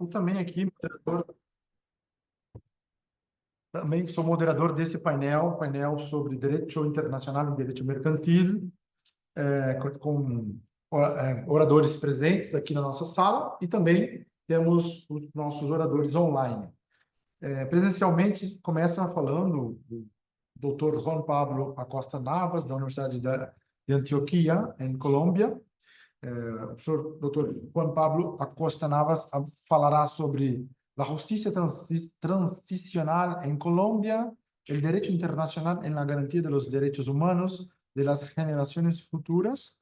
e também aqui também sou moderador desse painel sobre direito internacional e direito mercantil, com oradores presentes aqui na nossa sala e também temos os nossos oradores online. Presencialmente, começa falando o Dr. Juan Pablo Acosta Navas, da Universidade de Antioquia, em Colômbia. O professor Dr. Juan Pablo Acosta Navas falará sobre a justiça transicional em Colômbia, o direito internacional na garantia dos direitos humanos de las gerações futuras.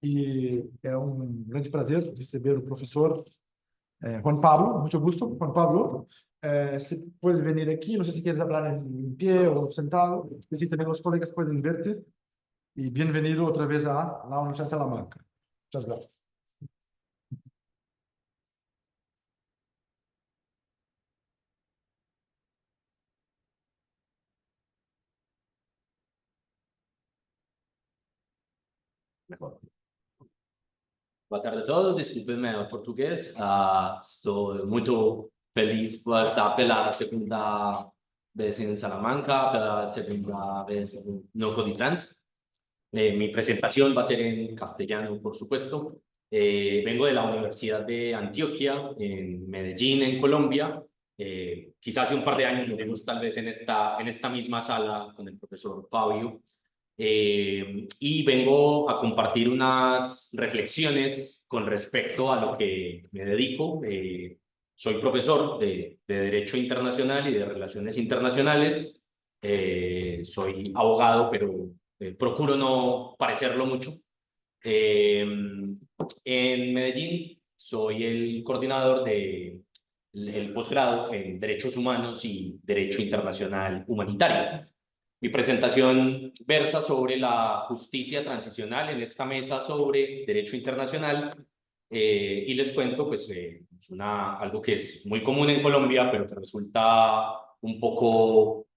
E é um grande prazer receber o professor Juan Pablo. Muito gosto, Juan Pablo. Se puedes venir aqui, não sei se queres falar em pé ou sentado, assim também os colegas podem verte. E bem-vindo outra vez à Universidade de Salamanca. Muchas gracias. Boa tarde a todos, desculpenme o português. Estou muito feliz por estar pela segunda vez em Salamanca, pela segunda vez no Coditrans. Mi presentación va a ser en castellano, por supuesto. Vengo de la Universidad de Antioquia, en Medellín, en Colombia. Quizás hace un par de años nos vimos tal vez en esta misma sala con el profesor Fabio. Y vengo a compartir unas reflexiones con respecto a lo que me dedico. Soy profesor de Derecho Internacional y de Relaciones Internacionales. Soy abogado, pero procuro no parecerlo mucho. En Medellín soy el coordinador del posgrado en Derechos Humanos y Derecho Internacional Humanitario. Mi presentación versa sobre la justicia transicional en esta mesa sobre derecho internacional y les cuento pues es algo que es muy común en Colombia pero que resulta un poco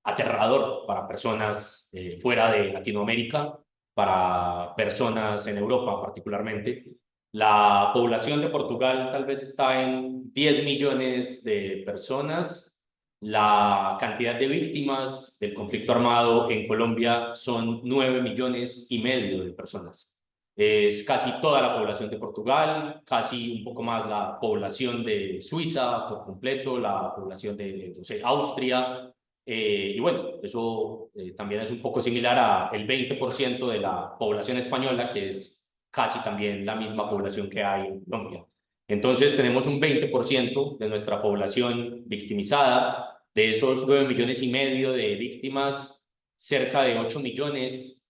aterrador para personas fuera de Latinoamérica, para personas en Europa particularmente. La población de Portugal tal vez está en 10 millones de personas. La cantidad de víctimas del conflicto armado en Colombia son 9,5 millones de personas. Es casi toda la población de Portugal, casi un poco más la población de Suiza por completo, la población de no sé, Austria. Y bueno, eso también es un poco similar al 20% de la población española, que es casi también la misma población que hay en Colombia. Entonces tenemos un 20% de nuestra población victimizada. De esos 9,5 millones de víctimas, cerca de 8,5 millones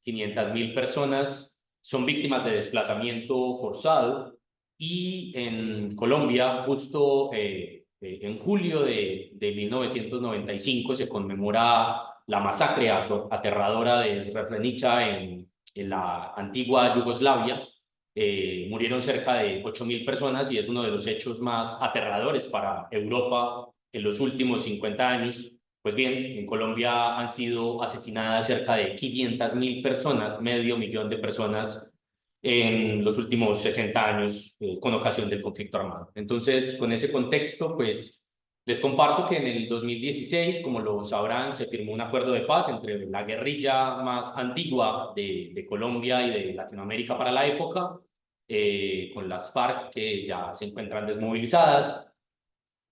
personas son víctimas de desplazamiento forzado. Y en Colombia, justo en julio de 1995, se conmemora la masacre aterradora de Srebrenica en la antigua Yugoslavia. Murieron cerca de 8,000 personas y es uno de los hechos más aterradores para Europa en los últimos 50 años. Pues bien, en Colombia han sido asesinadas cerca de 500,000 personas, 500,000 de personas en los últimos 60 años con ocasión del conflicto armado. Entonces, con ese contexto, pues les comparto que en el 2016, como lo sabrán, se firmó un acuerdo de paz entre la guerrilla más antigua de Colombia y de Latinoamérica para la época, con las FARC que ya se encuentran desmovilizadas.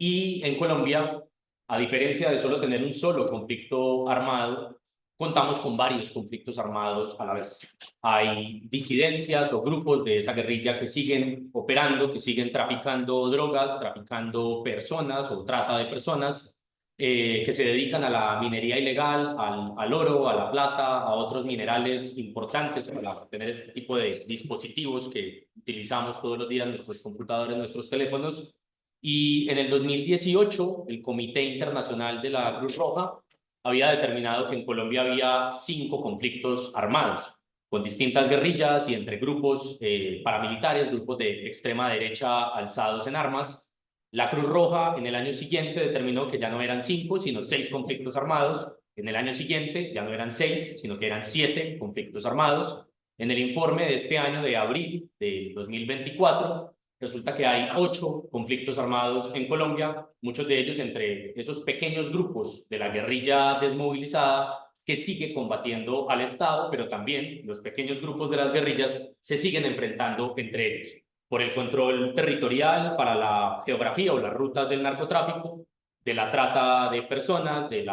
Y en Colombia, a diferencia de solo tener un solo conflicto armado, contamos con varios conflictos armados a la vez. Hay disidencias o grupos de esa guerrilla que siguen operando, que siguen traficando drogas, traficando personas o trata de personas, que se dedican a la minería ilegal, al oro, a la plata, a otros minerales importantes para tener este tipo de dispositivos que utilizamos todos los días en nuestros computadores, en nuestros teléfonos. Y en el 2018, el Comité Internacional de la Cruz Roja había determinado que en Colombia había 5 conflictos armados, con distintas guerrillas y entre grupos paramilitares, grupos de extrema derecha alzados en armas. La Cruz Roja en el año siguiente determinó que ya no eran 5, sino 6 conflictos armados. En el año siguiente ya no eran 6, sino que eran 7 conflictos armados. En el informe de este año de abril de 2024, resulta que hay 8 conflictos armados en Colombia, muchos de ellos entre esos pequeños grupos de la guerrilla desmovilizada que sigue combatiendo al Estado, pero también los pequeños grupos de las guerrillas se siguen enfrentando entre ellos por el control territorial, para la geografía o las rutas del narcotráfico, de la trata de personas, del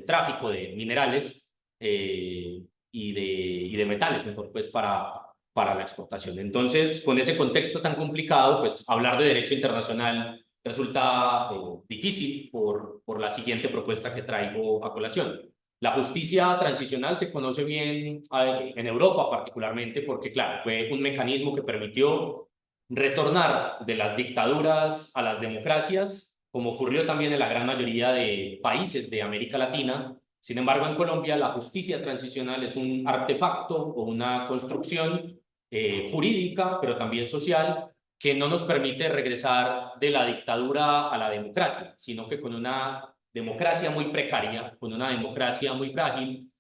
tráfico de minerales y de metales, mejor pues para la exportación. Entonces, con ese contexto tan complicado, pues hablar de derecho internacional resulta difícil por la siguiente propuesta que traigo a colación. La justicia transicional se conoce bien en Europa particularmente porque, claro, fue un mecanismo que permitió retornar de las dictaduras a las democracias, como ocurrió también en la gran mayoría de países de América Latina. Sin embargo, en Colombia la justicia transicional es un artefacto o una construcción jurídica, pero también social, que no nos permite regresar de la dictadura a la democracia, sino que con una democracia muy precaria, con una democracia muy frágil,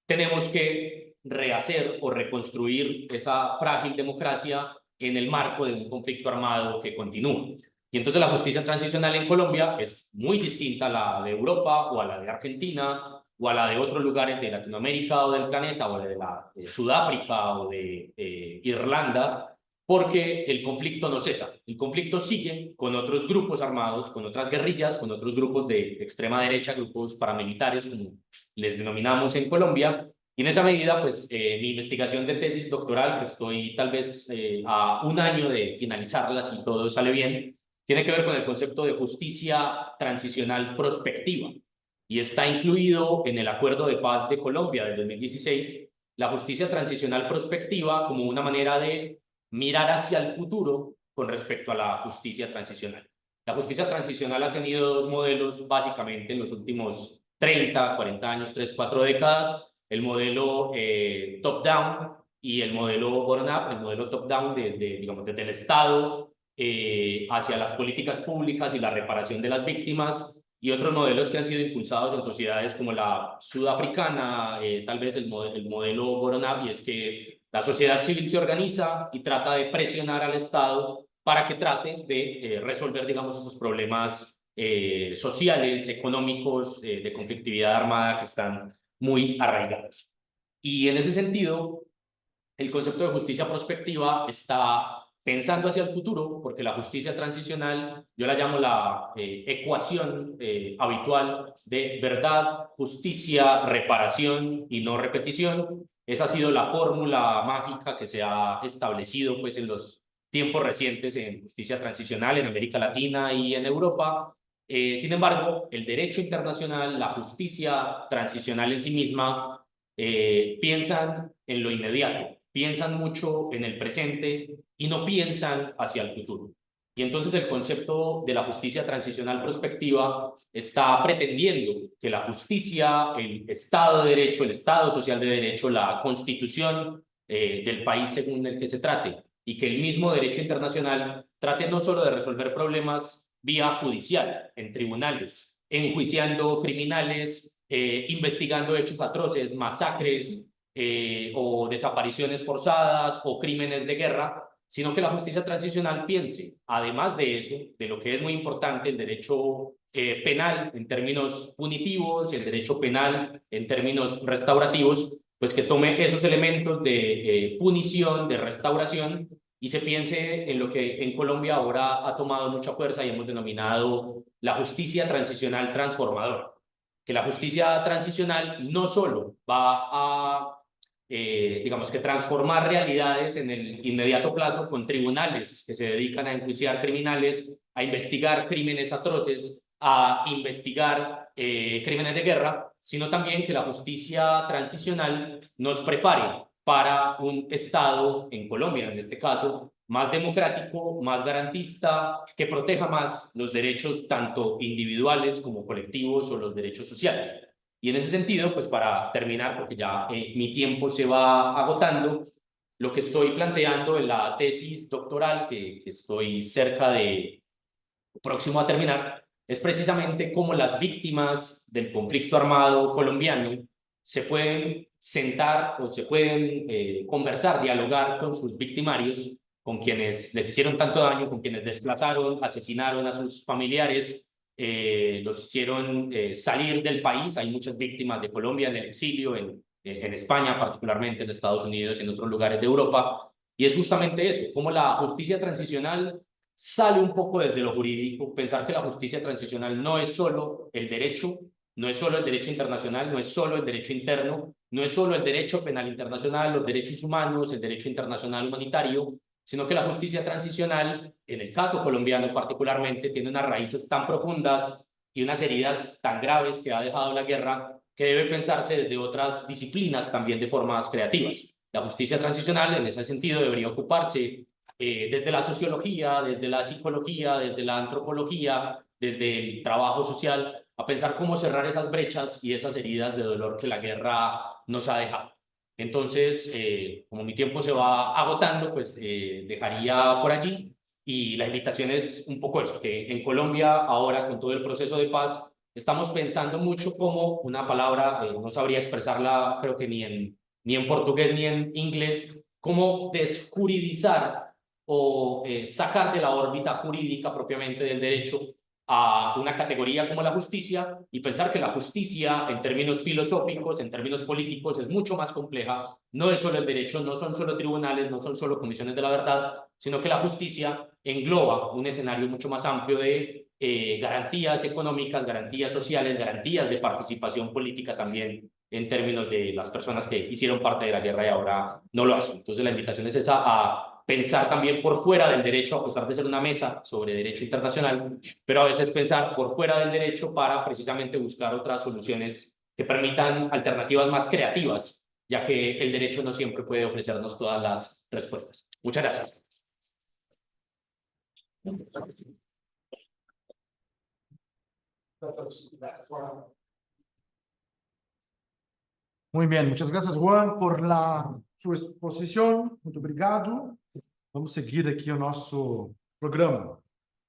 tenemos que rehacer o reconstruir esa frágil democracia en el marco de un conflicto armado que continúa. Y entonces la justicia transicional en Colombia es muy distinta a la de Europa o a la de Argentina o a la de otros lugares de Latinoamérica o del planeta o a la de Sudáfrica o de Irlanda, porque el conflicto no cesa. El conflicto sigue con otros grupos armados, con otras guerrillas, con otros grupos de extrema derecha, grupos paramilitares, como les denominamos en Colombia. Y en esa medida, pues, mi investigación de tesis doctoral, que estoy tal vez a un año de finalizarla, si todo sale bien, tiene que ver con el concepto de justicia transicional prospectiva. Y está incluido en el Acuerdo de Paz de Colombia del 2016, la justicia transicional prospectiva como una manera de mirar hacia el futuro con respecto a la justicia transicional. La justicia transicional ha tenido 2 modelos básicamente en los últimos 30, 40 años, 3, 4 décadas. El modelo top-down y el modelo bottom-up. El modelo top-down desde el Estado hacia las políticas públicas y la reparación de las víctimas, y otros modelos que han sido impulsados en sociedades como la sudafricana, tal vez el modelo bottom-up, y es que la sociedad civil se organiza y trata de presionar al Estado para que trate de resolver, digamos, esos problemas sociales, económicos, de conflictividad armada que están muy arraigados. Y en ese sentido, el concepto de justicia prospectiva está pensando hacia el futuro, porque la justicia transicional, yo la llamo la ecuación habitual de verdad, justicia, reparación y no repetición. Esa ha sido la fórmula mágica que se ha establecido pues, en los tiempos recientes en justicia transicional en América Latina y en Europa. Sin embargo, el derecho internacional, la justicia transicional en sí misma, piensan en lo inmediato, piensan mucho en el presente y no piensan hacia el futuro. Y entonces el concepto de la justicia transicional prospectiva está pretendiendo que la justicia, el Estado de Derecho, el Estado social de Derecho, la constitución del país según el que se trate, y que el mismo derecho internacional trate no solo de resolver problemas vía judicial, en tribunales, enjuiciando criminales, investigando hechos atroces, masacres, o desapariciones forzadas o crímenes de guerra, sino que la justicia transicional piense, además de eso, de lo que es muy importante, el derecho penal en términos punitivos, el derecho penal en términos restaurativos, pues que tome esos elementos de punición, de restauración, y se piense en lo que en Colombia ahora ha tomado mucha fuerza y hemos denominado la justicia transicional transformadora. Que la justicia transicional no solo va a digamos que transformar realidades en el inmediato plazo con tribunales que se dedican a enjuiciar criminales, a investigar crímenes atroces, a investigar crímenes de guerra, sino también que la justicia transicional nos prepare para un Estado, en Colombia en este caso, más democrático, más garantista, que proteja más los derechos tanto individuales como colectivos o los derechos sociales. Y en ese sentido, pues para terminar, porque ya mi tiempo se va agotando, lo que estoy planteando en la tesis doctoral, que estoy cerca de próximo a terminar, es precisamente cómo las víctimas del conflicto armado colombiano se pueden sentar o se pueden conversar, dialogar con sus victimarios con quienes les hicieron tanto daño, con quienes desplazaron, asesinaron a sus familiares, los hicieron salir del país. Hay muchas víctimas de Colombia en el exilio, en España particularmente, en Estados Unidos y en otros lugares de Europa. Y es justamente eso, como la justicia transicional sale un poco desde lo jurídico, pensar que la justicia transicional no es solo el derecho, no es solo el derecho internacional, no es solo el derecho interno, no es solo el derecho penal internacional, los derechos humanos, el derecho internacional humanitario, sino que la justicia transicional, en el caso colombiano particularmente, tiene unas raíces tan profundas y unas heridas tan graves que ha dejado la guerra, que debe pensarse desde otras disciplinas también de formas creativas. La justicia transicional, en ese sentido, debería ocuparse desde la sociología, desde la psicología, desde la antropología, desde el trabajo social, a pensar cómo cerrar esas brechas y esas heridas de dolor que la guerra nos ha dejado. Entonces, como mi tiempo se va agotando, pues dejaría por allí, y la invitación es un poco eso, que en Colombia ahora con todo el proceso de paz estamos pensando mucho como una palabra, no sabría expresarla creo que ni en portugués ni en inglés, cómo desjuridizar o sacar de la órbita jurídica propiamente del derecho a una categoría como la justicia, y pensar que la justicia en términos filosóficos, en términos políticos, es mucho más compleja. No es solo el derecho, no son solo tribunales, no son solo comisiones de la verdad, sino que la justicia engloba un escenario mucho más amplio de garantías económicas, garantías sociales, garantías de participación política también en términos de las personas que hicieron parte de la guerra y ahora no lo hacen. Entonces la invitación es esa, a pensar también por fuera del derecho, a pesar de ser una mesa sobre derecho internacional, pero a veces pensar por fuera del derecho para precisamente buscar otras soluciones que permitan alternativas más creativas, ya que el derecho no siempre puede ofrecernos todas las respuestas. Muchas gracias. Muy bien, muchas gracias, Juan, por su exposição. Muito obrigado. Vamos seguir aqui o nosso programa.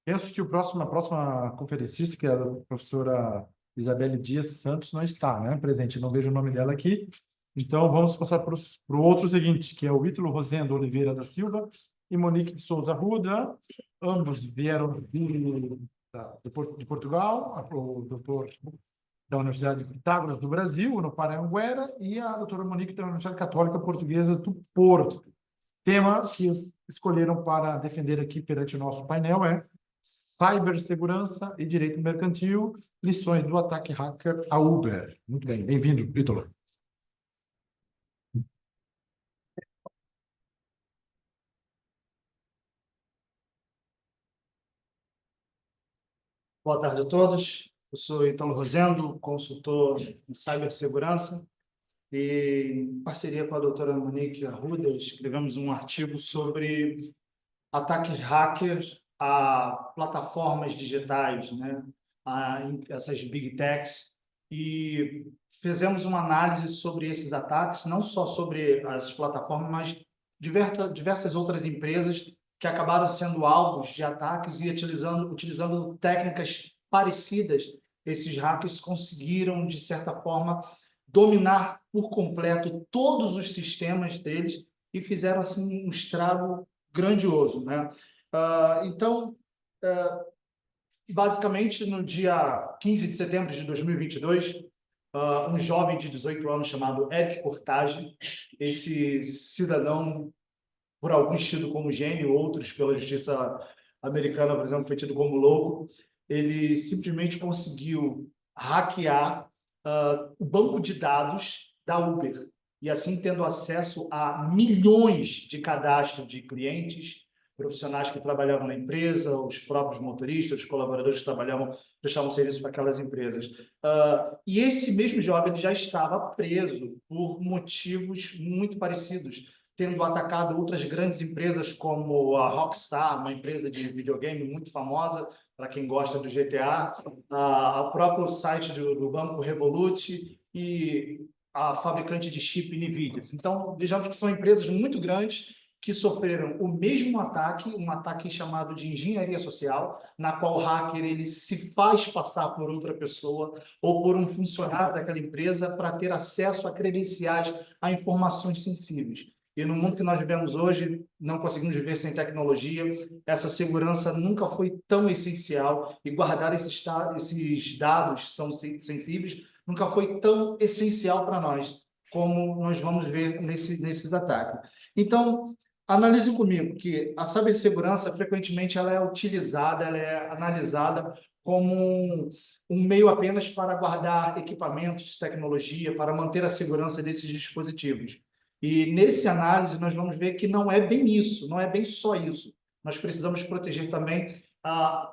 Penso que a próxima conferencista, que é a professora Isabelle Dias Santos, não está, né, presente. Não vejo o nome dela aqui. Então, vamos passar para o outro seguinte, que é o Ítalo Rosendo Oliveira da Silva e Monique de Souza Arruda. Ambos vieram de Portugal, o doutor da Universidade de Pitágoras do Brasil, no Paranguera, e a doutora Monique da Universidade Católica Portuguesa do Porto. Tema que escolheram para defender aqui perante o nosso painel é cibersegurança e direito mercantil, lições do ataque hacker à Uber. Muito bem, bem-vindo, Ítalo. Boa tarde a todos. Eu sou Ítalo Rosendo, consultor em cibersegurança, e em parceria com a doutora Monique Arruda, escrevemos um artigo sobre ataques hackers a plataformas digitais, né? A essas big techs, e fizemos uma análise sobre esses ataques, não só sobre as plataformas, mas diversas outras empresas que acabaram sendo alvos de ataques e utilizando técnicas parecidas. Esses hackers conseguiram, de certa forma, dominar por completo todos os sistemas deles e fizeram assim um estrago grandioso, né? Então, basicamente, no dia 15 de setembro de 2022, um jovem de 18 anos chamado Eric Cortage, esse cidadão, por alguns tido como gênio, outros pela justiça americana, por exemplo, foi tido como louco, ele simplesmente conseguiu hackear o banco de dados da Uber, e assim tendo acesso a milhões de cadastros de clientes, profissionais que trabalhavam na empresa, os próprios motoristas, os colaboradores que prestavam serviço para aquelas empresas. E esse mesmo jovem ele já estava preso por motivos muito parecidos, tendo atacado outras grandes empresas como a Rockstar, uma empresa de videogame muito famosa, para quem gosta do GTA, o próprio site do Banco Revolut e a fabricante de chip NVIDIA. Então, vejamos que são empresas muito grandes que sofreram o mesmo ataque, um ataque chamado de engenharia social, na qual o hacker ele se faz passar por outra pessoa ou por um funcionário daquela empresa para ter acesso a credenciais, a informações sensíveis. E no mundo que nós vivemos hoje, não conseguimos viver sem tecnologia. Essa segurança nunca foi tão essencial e guardar esses dados são sensíveis nunca foi tão essencial para nós, como nós vamos ver nesses ataques. Então, analise comigo que a cibersegurança, frequentemente, ela é utilizada, ela é analisada como um meio apenas para guardar equipamentos, tecnologia, para manter a segurança desses dispositivos. E nesse análise nós vamos ver que não é bem isso, não é bem só isso. Nós precisamos proteger também,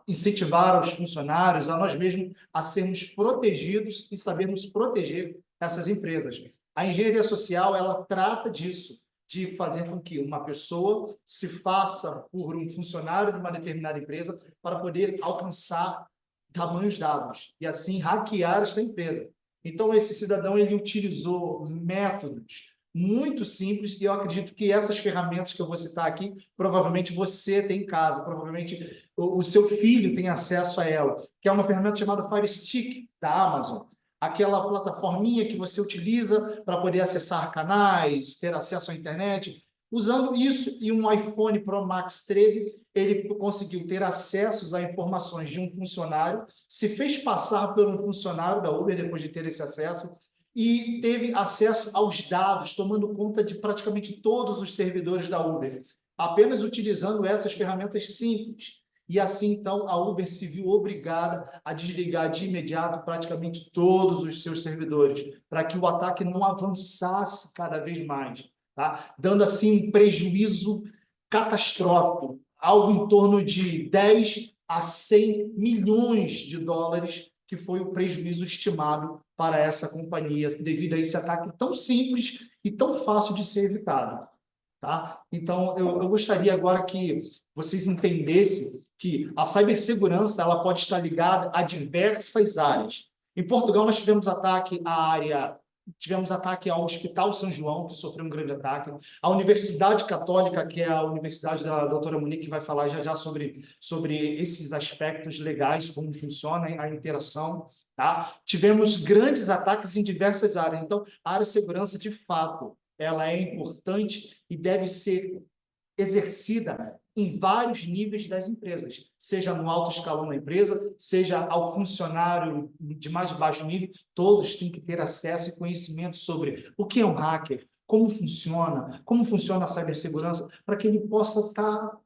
incentivar os funcionários, a nós mesmos, a sermos protegidos e sabermos proteger essas empresas. A engenharia social, ela trata disso, de fazer com que uma pessoa se faça por um funcionário de uma determinada empresa para poder alcançar tamanhos dados e assim hackear esta empresa. Então, esse cidadão ele utilizou métodos muito simples e eu acredito que essas ferramentas que eu vou citar aqui, provavelmente você tem em casa, provavelmente o seu filho tem acesso a ela, que é uma ferramenta chamada Fire Stick da Amazon, aquela plataforminha que você utiliza para poder acessar canais, ter acesso à internet. Usando isso e um iPhone Pro Max 13, ele conseguiu ter acessos a informações de um funcionário, se fez passar por um funcionário da Uber depois de ter esse acesso, e teve acesso aos dados, tomando conta de praticamente todos os servidores da Uber, apenas utilizando essas ferramentas simples. E assim, então, a Uber se viu obrigada a desligar de imediato praticamente todos os seus servidores, para que o ataque não avançasse cada vez mais, tá? Dando assim um prejuízo catastrófico, algo em torno de 10 a 100 milhões de dólares, que foi o prejuízo estimado para essa companhia, devido a esse ataque tão simples e tão fácil de ser evitado. Tá? Então, eu gostaria agora que vocês entendessem que a cibersegurança ela pode estar ligada a diversas áreas. Em Portugal, nós tivemos ataque ao Hospital São João, que sofreu um grande ataque, a Universidade Católica, que é a universidade da doutora Monique, que vai falar já sobre esses aspectos legais, como funciona a interação. Tá? Tivemos grandes ataques em diversas áreas. Então, a área de segurança, de fato, ela é importante e deve ser exercida em vários níveis das empresas, seja no alto escalão da empresa, seja ao funcionário de mais baixo nível, todos têm que ter acesso e conhecimento sobre o que é um hacker, como funciona a cibersegurança, para que ele possa estar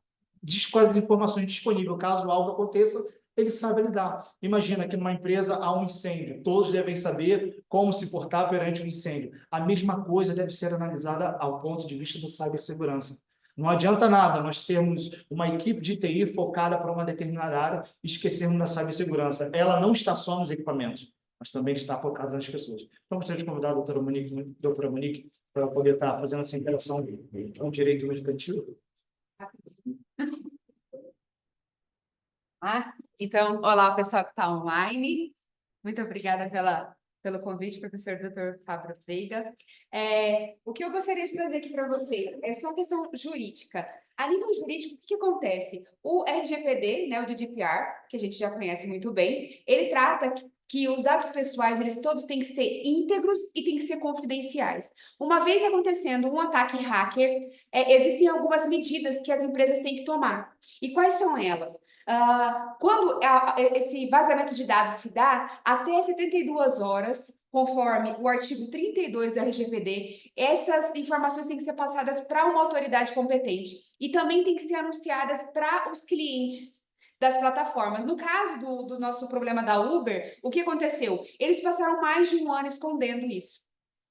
com as informações disponíveis. Caso algo aconteça, ele sabe lidar. Imagina que numa empresa há um incêndio, todos devem saber como se portar perante um incêndio. A mesma coisa deve ser analisada ao ponto de vista da cibersegurança. Não adianta nada nós termos uma equipe de TI focada para uma determinada área e esquecermos da cibersegurança. Ela não está só nos equipamentos, mas também está focada nas pessoas. Então, gostaria de convidar a doutora Monique para poder estar fazendo essa interação com o direito mercantil. Então, olá, pessoal que está online. Muito obrigada pelo convite, professor Dr. Fábio Veiga. O que eu gostaria de trazer aqui para vocês é só uma questão jurídica. A nível jurídico, o que acontece? O RGPD, né, o GDPR, que a gente já conhece muito bem, ele trata que os dados pessoais, eles todos têm que ser íntegros e têm que ser confidenciais. Uma vez acontecendo um ataque hacker, existem algumas medidas que as empresas têm que tomar. E quais são elas? Quando esse vazamento de dados se dá, até 72 horas, conforme o artigo 32 do RGPD, essas informações têm que ser passadas para uma autoridade competente e também têm que ser anunciadas para os clientes das plataformas. No caso do nosso problema da Uber, o que aconteceu? Eles passaram mais de um ano escondendo isso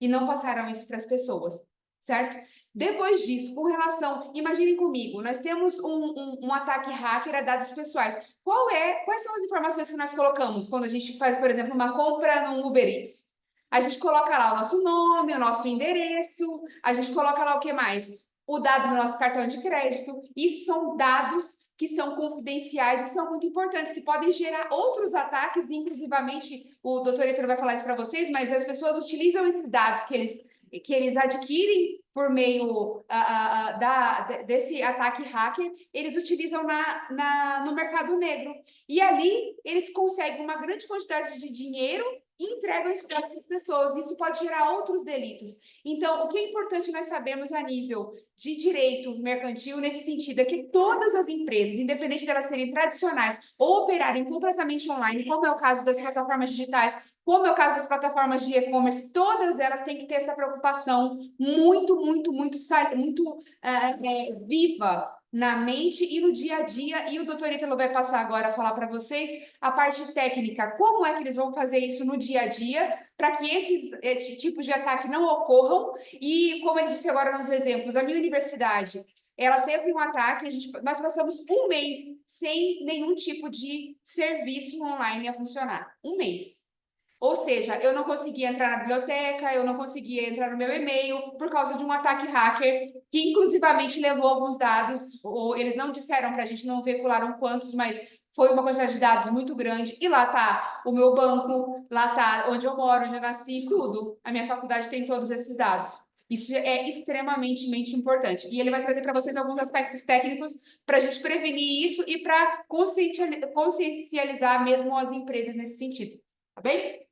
e não passaram isso para as pessoas, certo? Depois disso, com relação, imaginem comigo, nós temos um ataque hacker a dados pessoais. Quais são as informações que nós colocamos quando a gente faz, por exemplo, uma compra no Uber Eats? A gente coloca lá o nosso nome, o nosso endereço, a gente coloca lá o que mais? O dado do nosso cartão de crédito. Isso são dados que são confidenciais e são muito importantes, que podem gerar outros ataques, inclusivamente, o doutor Heitor vai falar isso para vocês, mas as pessoas utilizam esses dados que eles adquirem por meio desse ataque hacker, eles utilizam no mercado negro. E ali eles conseguem uma grande quantidade de dinheiro e entregam esse dado para as pessoas. Isso pode gerar outros delitos. Então, o que é importante nós sabermos a nível de direito mercantil, nesse sentido, é que todas as empresas, independente de elas serem tradicionais ou operarem completamente online, como é o caso das plataformas digitais, como é o caso das plataformas de e-commerce, todas elas têm que ter essa preocupação muito viva na mente e no dia a dia. E o doutor Ítalo vai passar agora a falar para vocês a parte técnica, como é que eles vão fazer isso no dia a dia, para que esses tipos de ataque não ocorram. E, como ele disse agora nos exemplos, a minha universidade, ela teve um ataque, nós passamos um mês sem nenhum tipo de serviço online a funcionar. Um mês. Ou seja, eu não conseguia entrar na biblioteca, eu não conseguia entrar no meu e-mail por causa de um ataque hacker que inclusivamente levou alguns dados, ou eles não disseram para a gente, não veicularam quantos, mas foi uma quantidade de dados muito grande. E lá está o meu banco, lá está onde eu moro, onde eu nasci, tudo. A minha faculdade tem todos esses dados. Isso é extremamente importante. E ele vai trazer para vocês alguns aspectos técnicos para a gente prevenir isso e para consciencializar mesmo as empresas nesse sentido. Tá bem?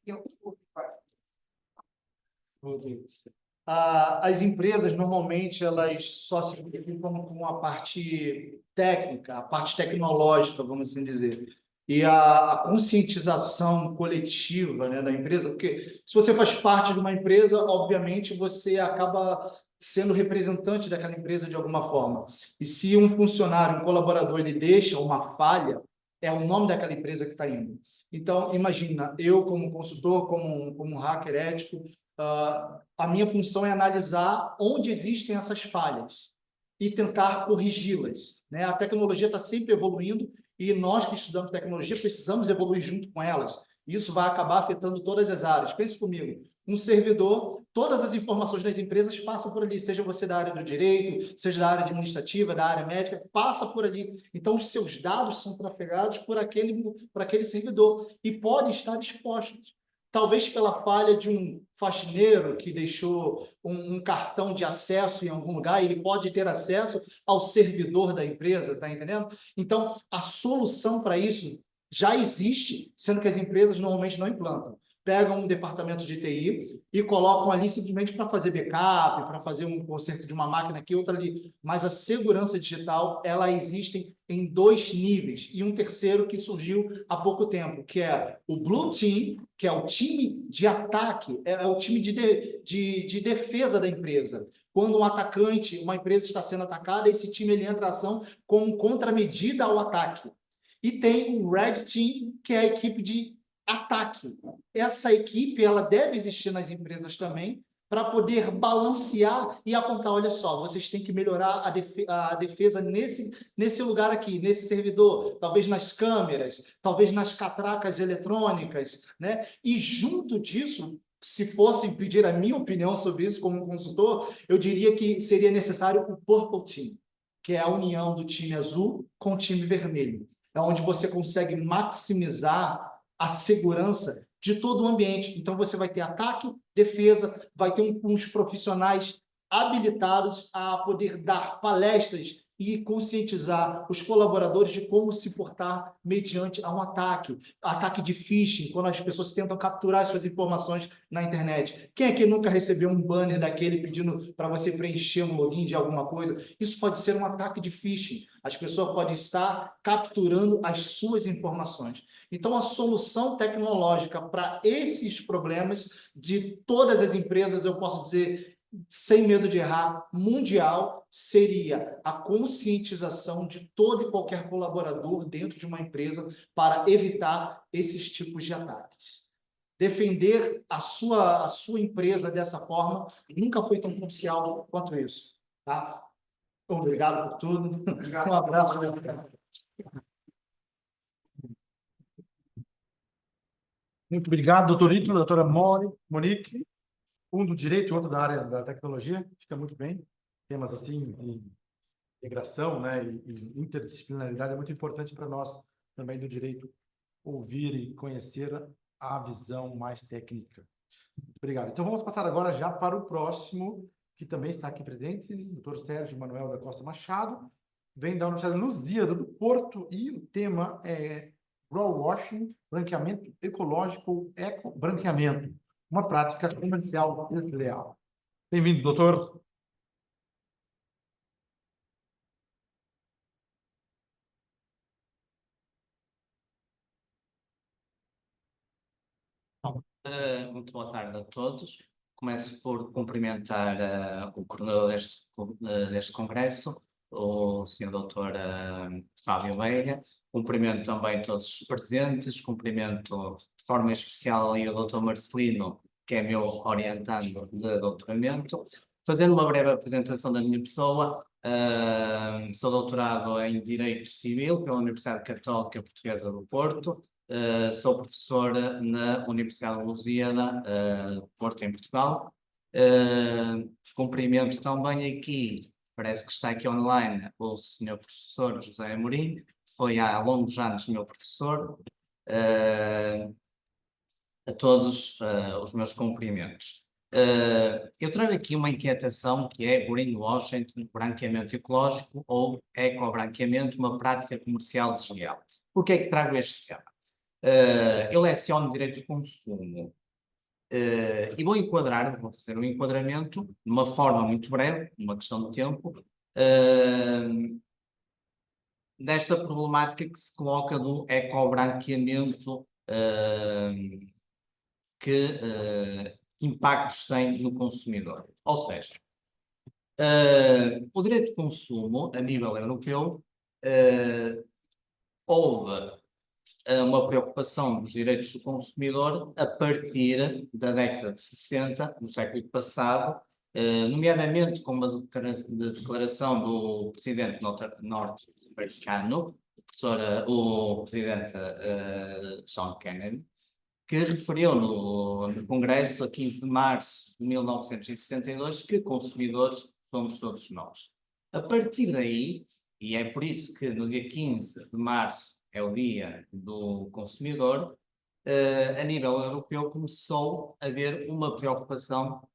As empresas, normalmente, elas só se preocupam com a parte técnica, a parte tecnológica, vamos assim dizer. E a conscientização coletiva, né, da empresa, porque se você faz parte de uma empresa, obviamente, você acaba sendo representante daquela empresa de alguma forma. E se um funcionário, um colaborador, ele deixa uma falha, é o nome daquela empresa que está indo. Então, imagina, eu como consultor, como um hacker ético, a minha função é analisar onde existem essas falhas e tentar corrigi-las, né? A tecnologia está sempre evoluindo e nós que estudamos tecnologia precisamos evoluir junto com elas. Isso vai acabar afetando todas as áreas. Pense comigo, um servidor, todas as informações das empresas passam por ali, seja você da área do direito, seja da área administrativa, da área médica, passa por ali. Então, os seus dados são trafegados por aquele servidor e podem estar expostos. Talvez pela falha de um faxineiro que deixou um cartão de acesso em algum lugar, e ele pode ter acesso ao servidor da empresa, tá entendendo? Então, a solução para isso já existe, sendo que as empresas normalmente não implantam. Pegam um departamento de TI e colocam ali simplesmente para fazer backup, para fazer um conserto de uma máquina aqui, outra ali. Mas a segurança digital, ela existe em 2 níveis. E um terceiro que surgiu há pouco tempo, que é o Blue Team, que é o time de ataque, é o time de defesa da empresa. Quando um atacante, uma empresa está sendo atacada, esse time ele entra em ação como contramedida ao ataque. E tem o Red Team, que é a equipe de ataque. Essa equipe ela deve existir nas empresas também, para poder balancear e apontar, olha só, vocês têm que melhorar a defesa nesse lugar aqui, nesse servidor, talvez nas câmeras, talvez nas catracas eletrônicas, né? E junto disso, se fossem pedir a minha opinião sobre isso como consultor, eu diria que seria necessário o Purple Team, que é a união do time azul com o time vermelho. É onde você consegue maximizar a segurança de todo o ambiente. Então, você vai ter ataque, defesa, vai ter uns profissionais habilitados a poder dar palestras e conscientizar os colaboradores de como se portar mediante a um ataque de phishing, quando as pessoas tentam capturar suas informações na internet. Quem aqui nunca recebeu um banner daquele pedindo para você preencher um login de alguma coisa? Isso pode ser um ataque de phishing. As pessoas podem estar capturando as suas informações. Então, a solução tecnológica para esses problemas de todas as empresas, eu posso dizer, sem medo de errar, mundial, seria a conscientização de todo e qualquer colaborador dentro de uma empresa para evitar esses tipos de ataques. Defender a sua empresa dessa forma nunca foi tão crucial quanto isso. Tá? Obrigado por tudo. Obrigado. Um abraço. Muito obrigado, doutor Ítalo, doutora Monique, um do direito e outro da área da tecnologia. Fica muito bem. Temas assim de integração, né, e interdisciplinaridade é muito importante para nós também do direito ouvir e conhecer a visão mais técnica. Muito obrigado. Então vamos passar agora já para o próximo que também está aqui presente, Dr. Sérgio Manuel da Costa Machado, vem da Universidade Lusíada do Porto, e o tema é greenwashing, branqueamento ecológico, eco-branqueamento, uma prática comercial desleal. Bem-vindo, doutor. Muito boa tarde a todos. Começo por cumprimentar o coordenador deste congresso, o Sr. Dr. Fábio Veiga. Cumprimento também todos os presentes, cumprimento de forma especial aí o Dr. Marcelino, que é meu orientando de doutoramento. Fazendo uma breve apresentação da minha pessoa, sou doutorado em Direito Civil pela Universidade Católica Portuguesa do Porto. Sou professor na Universidade Lusíada, Porto, em Portugal. Cumprimento também aqui, parece que está aqui online, o Sr. Professor José Amorim, que foi há longos anos meu professor. A todos os meus cumprimentos. Eu trago aqui uma inquietação que é greenwashing, branqueamento ecológico ou eco-branqueamento, uma prática comercial desleal. Por que é que trago este tema? Eu leciono Direito de Consumo e vou fazer um enquadramento de uma forma muito breve, uma questão de tempo, desta problemática que se coloca do eco-branqueamento, que impactos tem no consumidor. Ou seja, o direito de consumo, a nível europeu, houve uma preocupação dos direitos do consumidor a partir da década de 60, do século passado, nomeadamente com uma declaração do presidente norte-americano, o presidente John Kennedy, que referiu no Congresso, a 15 de março de 1962, que consumidores somos todos nós. A partir daí, e é por isso que no dia 15 de março é o Dia do Consumidor, a nível europeu começou a haver uma preocupação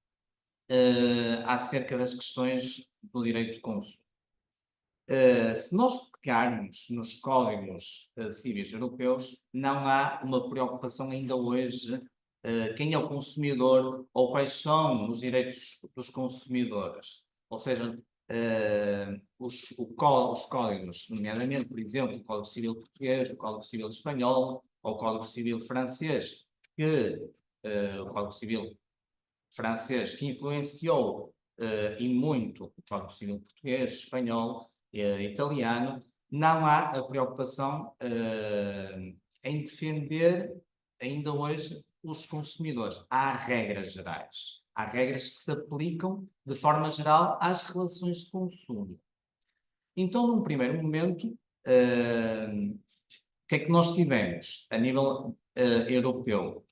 acerca das questões do direito de consumo. Se nós pegarmos nos códigos civis europeus, não há uma preocupação ainda hoje quem é o consumidor ou quais são os direitos dos consumidores. Ou seja, os códigos, nomeadamente, por exemplo, o Código Civil Português, o Código Civil Espanhol ou o Código Civil Francês, o Código Civil Francês que influenciou e muito o Código Civil Português, Espanhol, italiano, não há a preocupação em defender ainda hoje os consumidores. Há regras gerais. Há regras que se aplicam de forma geral às relações de consumo. Então, num primeiro momento, o que é que nós tivemos a nível europeu?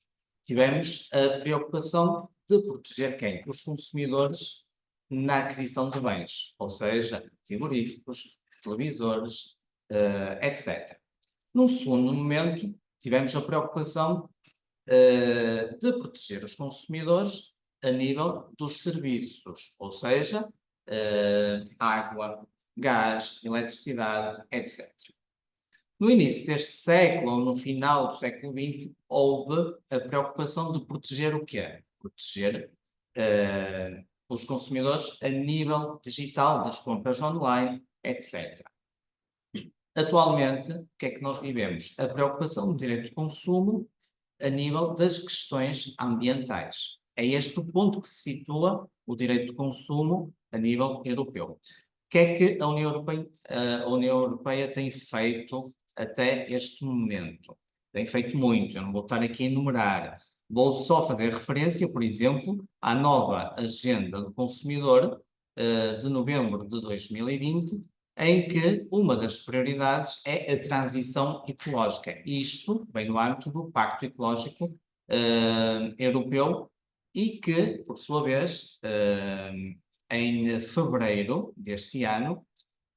Tivemos a preocupação de proteger quem? Os consumidores na aquisição de bens, ou seja, frigoríficos, televisores, etc. Num segundo momento, tivemos a preocupação de proteger os consumidores a nível dos serviços, ou seja, água, gás, eletricidade, etc. No início deste século, ou no final do século XX, houve a preocupação de proteger o quê? Proteger os consumidores a nível digital, das compras online, etc. Atualmente, o que é que nós vivemos? A preocupação do direito de consumo a nível das questões ambientais. É este o ponto que se situa o direito de consumo a nível europeu. O que é que a União Europeia tem feito até este momento? Tem feito muito, eu não vou estar aqui a enumerar. Vou só fazer referência, por exemplo, à nova Agenda do Consumidor de novembro de 2020, em que uma das prioridades é a transição ecológica. Isto vem no âmbito do Pacto Ecológico Europeu e que, por sua vez, em fevereiro deste ano,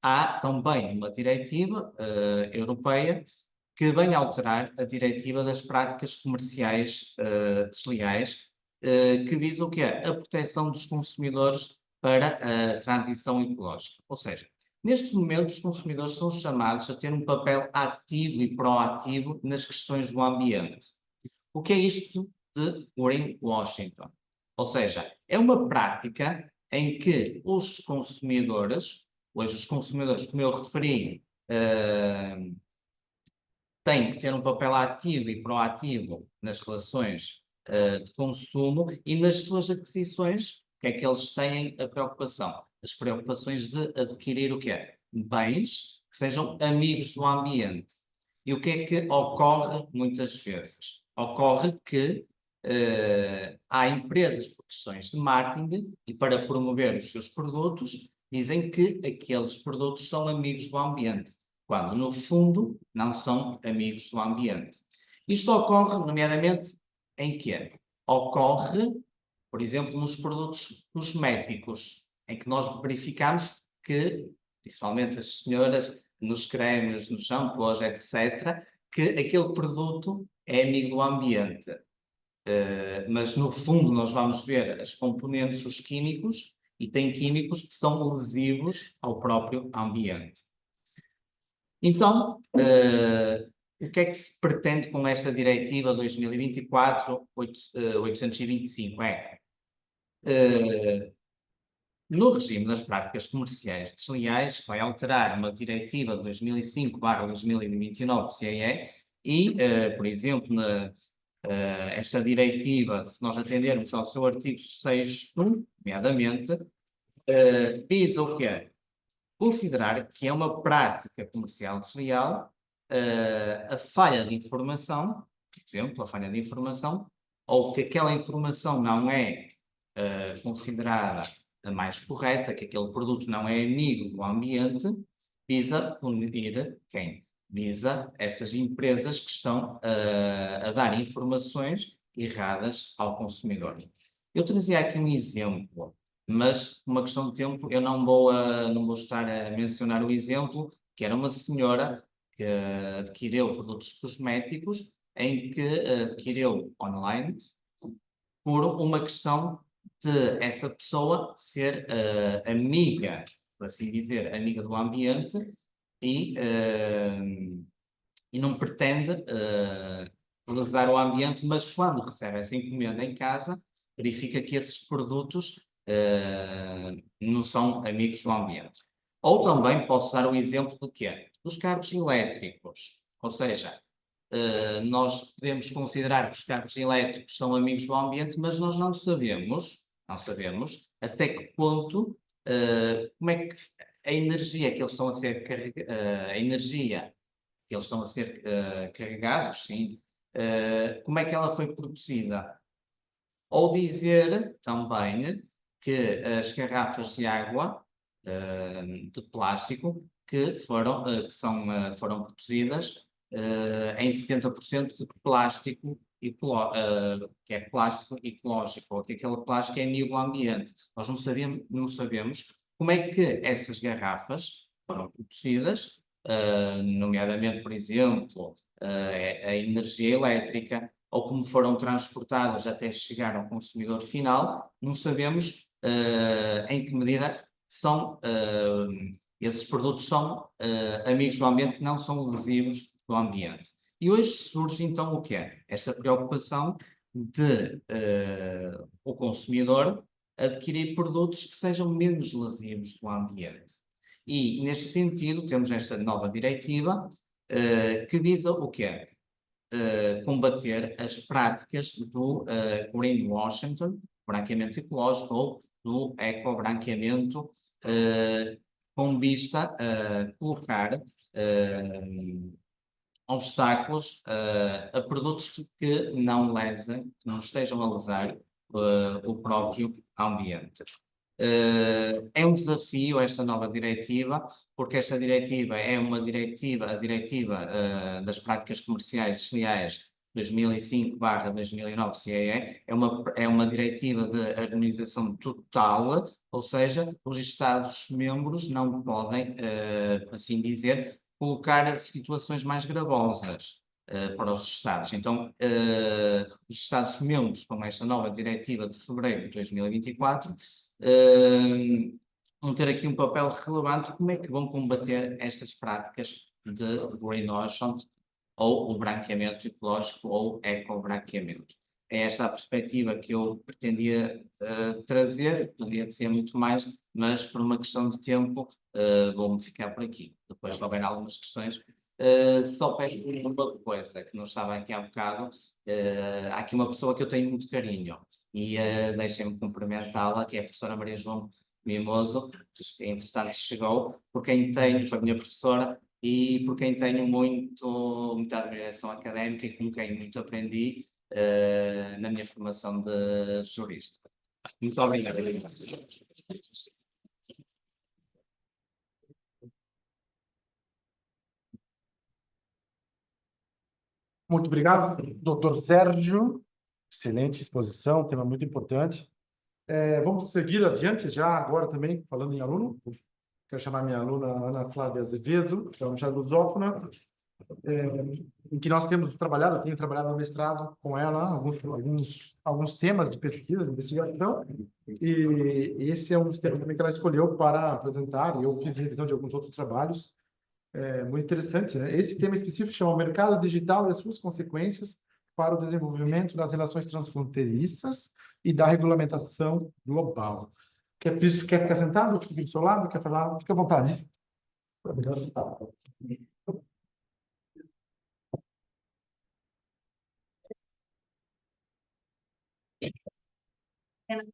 há também uma diretiva europeia que vem alterar a diretiva das práticas comerciais desleais, que visa o quê? A proteção dos consumidores para a transição ecológica. Ou seja, neste momento, os consumidores são chamados a ter um papel ativo e proativo nas questões do ambiente. O que é isto de greenwashing? Ou seja, é uma prática em que os consumidores, hoje os consumidores, como eu referi, têm que ter um papel ativo e proativo nas relações de consumo e nas suas aquisições, o que é que eles têm a preocupação? As preocupações de adquirir o quê? Bens que sejam amigos do ambiente. E o que é que ocorre muitas vezes? Ocorre que há empresas, por questões de marketing e para promover os seus produtos, dizem que aqueles produtos são amigos do ambiente, quando no fundo não são amigos do ambiente. Isto ocorre, nomeadamente, em quê? Ocorre, por exemplo, nos produtos cosméticos, em que nós verificamos que, principalmente as senhoras, nos cremes, nos shampoos, etc., que aquele produto é amigo do ambiente. Mas no fundo nós vamos ver as componentes, os químicos, e tem químicos que são lesivos ao próprio ambiente. Então, o que é que se pretende com esta diretiva 2024-825? No regime das práticas comerciais desleais, que vai alterar uma diretiva de 2005/2029 CEE e, por exemplo, esta diretiva, se nós atendermos ao seu artigo 6º, nomeadamente, visa o quê? Considerar que é uma prática comercial desleal a falha de informação, por exemplo, a falha de informação, ou que aquela informação não é considerada a mais correta, que aquele produto não é amigo do ambiente, visa punir quem? Visa essas empresas que estão a dar informações erradas ao consumidor. Eu trazia aqui um exemplo, mas por uma questão de tempo eu não vou estar a mencionar o exemplo, que era uma senhora que adquiriu produtos cosméticos, em que adquiriu online por uma questão de essa pessoa ser amiga, por assim dizer, amiga do ambiente e não pretende lesar o ambiente, mas quando recebe essa encomenda em casa, verifica que esses produtos não são amigos do ambiente. Ou também posso dar o exemplo de quê? Dos carros elétricos. Ou seja, nós podemos considerar que os carros elétricos são amigos do ambiente, mas nós não sabemos até que ponto, como é que a energia que eles estão a ser carregados, sim, como é que ela foi produzida? Ou dizer também que as garrafas de água de plástico que foram produzidas em 70% de plástico que é plástico ecológico, ou que aquele plástico é amigo do ambiente. Nós não sabemos como é que essas garrafas foram produzidas, nomeadamente, por exemplo, a energia elétrica, ou como foram transportadas até chegar ao consumidor final, não sabemos em que medida esses produtos são amigos do ambiente, não são lesivos do ambiente. E hoje surge então o quê? Esta preocupação de o consumidor adquirir produtos que sejam menos lesivos do ambiente. E, neste sentido, temos esta nova diretiva que visa o quê? Combater as práticas do greenwashing, branqueamento ecológico, ou do ecobranqueamento, com vista a colocar obstáculos a produtos que não lesem, que não estejam a lesar o próprio ambiente. É um desafio esta nova diretiva, porque esta diretiva é a diretiva das práticas comerciais desleais 2005/2009 CEE, é uma diretiva de harmonização total, ou seja, os Estados-membros não podem, por assim dizer, colocar situações mais gravosas para os Estados. Então, os Estados-membros, com esta nova diretiva de fevereiro de 2024, vão ter aqui um papel relevante. Como é que vão combater estas práticas de greenwashing, ou o branqueamento ecológico, ou ecobranqueamento? É esta a perspectiva que eu pretendia trazer, poderia ser muito mais, mas por uma questão de tempo vou-me ficar por aqui. Depois, se houver algumas questões, só peço uma coisa, que não estava aqui há bocado. Há aqui uma pessoa que eu tenho muito carinho, e deixem-me cumprimentá-la, que é a professora Maria João Mimoso, que entretanto chegou, por quem tenho, foi minha professora, e por quem tenho muita admiração académica e com quem muito aprendi na minha formação de jurista. Muito obrigado. Muito obrigado, doutor Sérgio. Excelente exposição, tema muito importante. Vamos seguir adiante já agora também, falando em aluno. Quero chamar minha aluna Ana Flávia Azevedo, que é uma lusófona, em que nós temos trabalhado, eu tenho trabalhado no mestrado com ela, alguns temas de pesquisa, de investigação, e esse é um dos temas também que ela escolheu para apresentar, e eu fiz revisão de alguns outros trabalhos. Muito interessante, né? Esse tema específico chama o mercado digital e as suas consequências para o desenvolvimento das relações transfronteiriças e da regulamentação global. Quer ficar sentado? Fica do seu lado? Quer falar? Fica à vontade.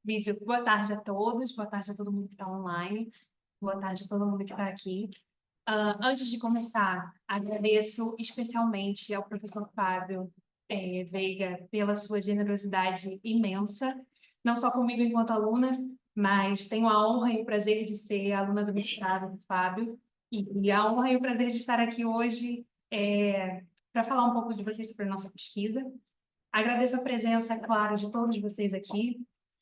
Vísio, boa tarde a todos, boa tarde a todo mundo que está online, boa tarde a todo mundo que está aqui. Antes de começar, agradeço especialmente ao professor Fábio Veiga pela sua generosidade imensa, não só comigo enquanto aluna, mas tenho a honra e o prazer de ser aluna do mestrado do Fábio, e a honra e o prazer de estar aqui hoje para falar um pouco de vocês sobre a nossa pesquisa. Agradeço a presença, claro, de todos vocês aqui,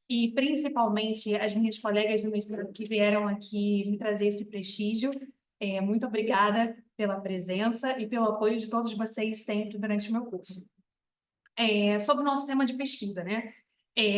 e principalmente as minhas colegas do mestrado que vieram aqui me trazer esse prestígio. Muito obrigada pela presença e pelo apoio de todos vocês sempre durante o meu curso. Sobre o nosso tema de pesquisa, né?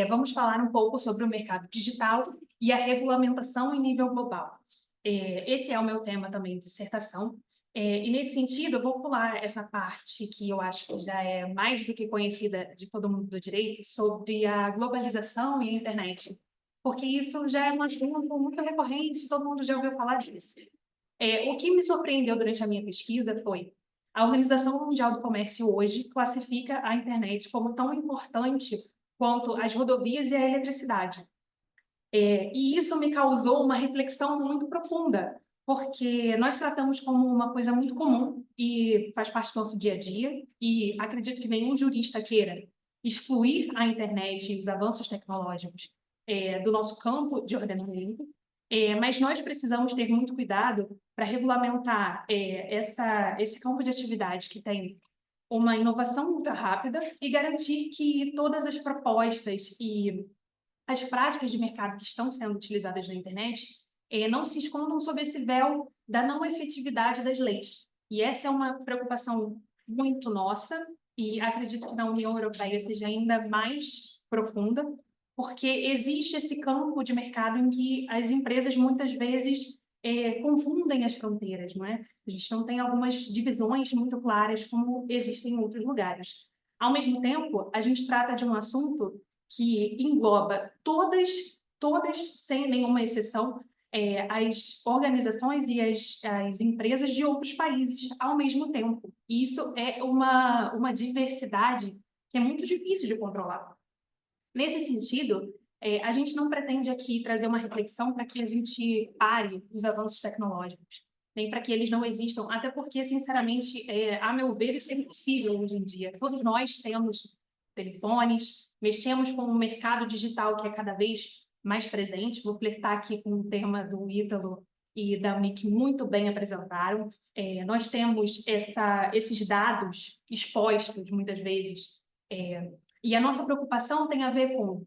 Vamos falar um pouco sobre o mercado digital e a regulamentação em nível global. Esse é o meu tema também de dissertação. E nesse sentido, eu vou pular essa parte que eu acho que já é mais do que conhecida de todo mundo do direito, sobre a globalização e a internet, porque isso já é um assunto muito recorrente, todo mundo já ouviu falar disso. O que me surpreendeu durante a minha pesquisa foi a Organização Mundial do Comércio hoje classifica a internet como tão importante quanto as rodovias e a eletricidade. E isso me causou uma reflexão muito profunda, porque nós tratamos como uma coisa muito comum e faz parte do nosso dia a dia, e acredito que nenhum jurista queira excluir a internet e os avanços tecnológicos do nosso campo de ordenamento, mas nós precisamos ter muito cuidado para regulamentar esse campo de atividade que tem uma inovação ultra rápida e garantir que todas as propostas e as práticas de mercado que estão sendo utilizadas na internet não se escondam sob esse véu da não efetividade das leis. E essa é uma preocupação muito nossa, e acredito que na União Europeia seja ainda mais profunda, porque existe esse campo de mercado em que as empresas muitas vezes confundem as fronteiras, não é? A gente não tem algumas divisões muito claras como existem em outros lugares. Ao mesmo tempo, a gente trata de um assunto que engloba todas, sem nenhuma exceção, as organizações e as empresas de outros países ao mesmo tempo. E isso é uma diversidade que é muito difícil de controlar. Nesse sentido, a gente não pretende aqui trazer uma reflexão para que a gente pare os avanços tecnológicos, nem para que eles não existam, até porque, sinceramente, a meu ver, isso é impossível hoje em dia. Todos nós temos telefones, mexemos com o mercado digital que é cada vez mais presente. Vou flertar aqui com o tema do Ítalo e da Monique muito bem apresentaram. Nós temos esses dados expostos, muitas vezes, e a nossa preocupação tem a ver com...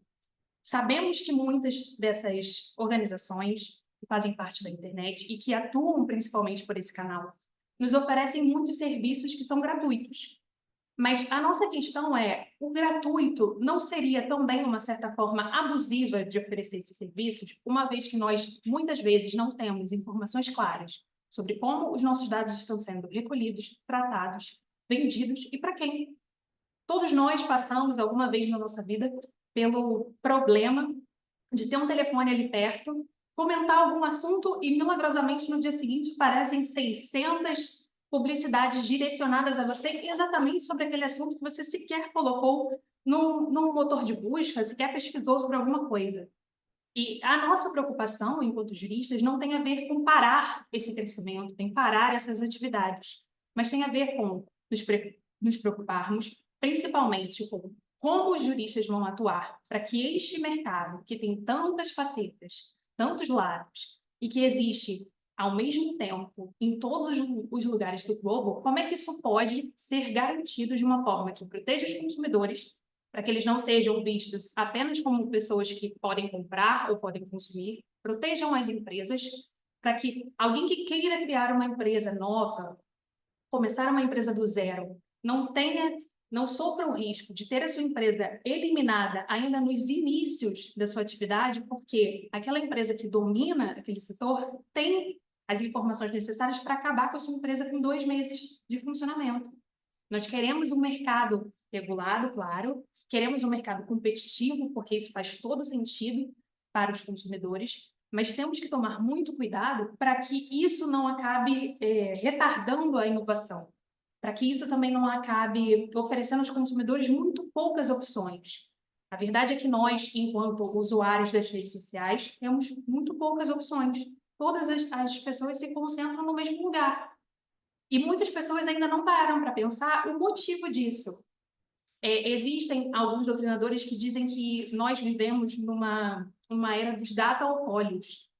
Sabemos que muitas dessas organizações que fazem parte da internet e que atuam principalmente por esse canal nos oferecem muitos serviços que são gratuitos. Mas a nossa questão é, o gratuito não seria também uma certa forma abusiva de oferecer esses serviços, uma vez que nós, muitas vezes, não temos informações claras sobre como os nossos dados estão sendo recolhidos, tratados, vendidos e para quem? Todos nós passamos alguma vez na nossa vida pelo problema de ter um telefone ali perto, comentar algum assunto e, milagrosamente, no dia seguinte, aparecem 600 publicidades direcionadas a você exatamente sobre aquele assunto que você sequer colocou num motor de busca, sequer pesquisou sobre alguma coisa. E a nossa preocupação, enquanto juristas, não tem a ver com parar esse crescimento, tem parar essas atividades, mas tem a ver com nos preocuparmos, principalmente com como os juristas vão atuar para que este mercado, que tem tantas facetas, tantos lados, e que existe ao mesmo tempo em todos os lugares do globo, como é que isso pode ser garantido de uma forma que proteja os consumidores, para que eles não sejam vistos apenas como pessoas que podem comprar ou podem consumir, protejam as empresas, para que alguém que queira criar uma empresa nova, começar uma empresa do zero, não sofra o risco de ter a sua empresa eliminada ainda nos inícios da sua atividade, porque aquela empresa que domina aquele setor tem as informações necessárias para acabar com a sua empresa com 2 meses de funcionamento. Nós queremos um mercado regulado, claro, queremos um mercado competitivo, porque isso faz todo sentido para os consumidores, mas temos que tomar muito cuidado para que isso não acabe retardando a inovação, para que isso também não acabe oferecendo aos consumidores muito poucas opções. A verdade é que nós, enquanto usuários das redes sociais, temos muito poucas opções. Todas as pessoas se concentram no mesmo lugar. E muitas pessoas ainda não pararam para pensar o motivo disso. Existem alguns doutrinadores que dizem que nós vivemos numa era dos dataopólios,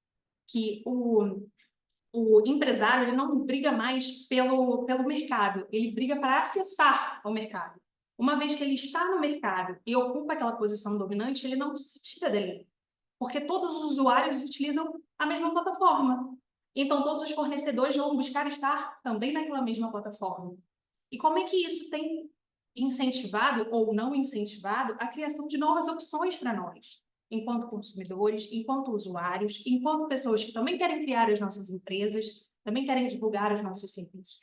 que o empresário ele não briga mais pelo mercado, ele briga para acessar ao mercado. Uma vez que ele está no mercado e ocupa aquela posição dominante, ele não se tira dali, porque todos os usuários utilizam a mesma plataforma. Então, todos os fornecedores vão buscar estar também naquela mesma plataforma. E como é que isso tem incentivado ou não incentivado a criação de novas opções para nós, enquanto consumidores, enquanto usuários, enquanto pessoas que também querem criar as nossas empresas, também querem divulgar os nossos serviços.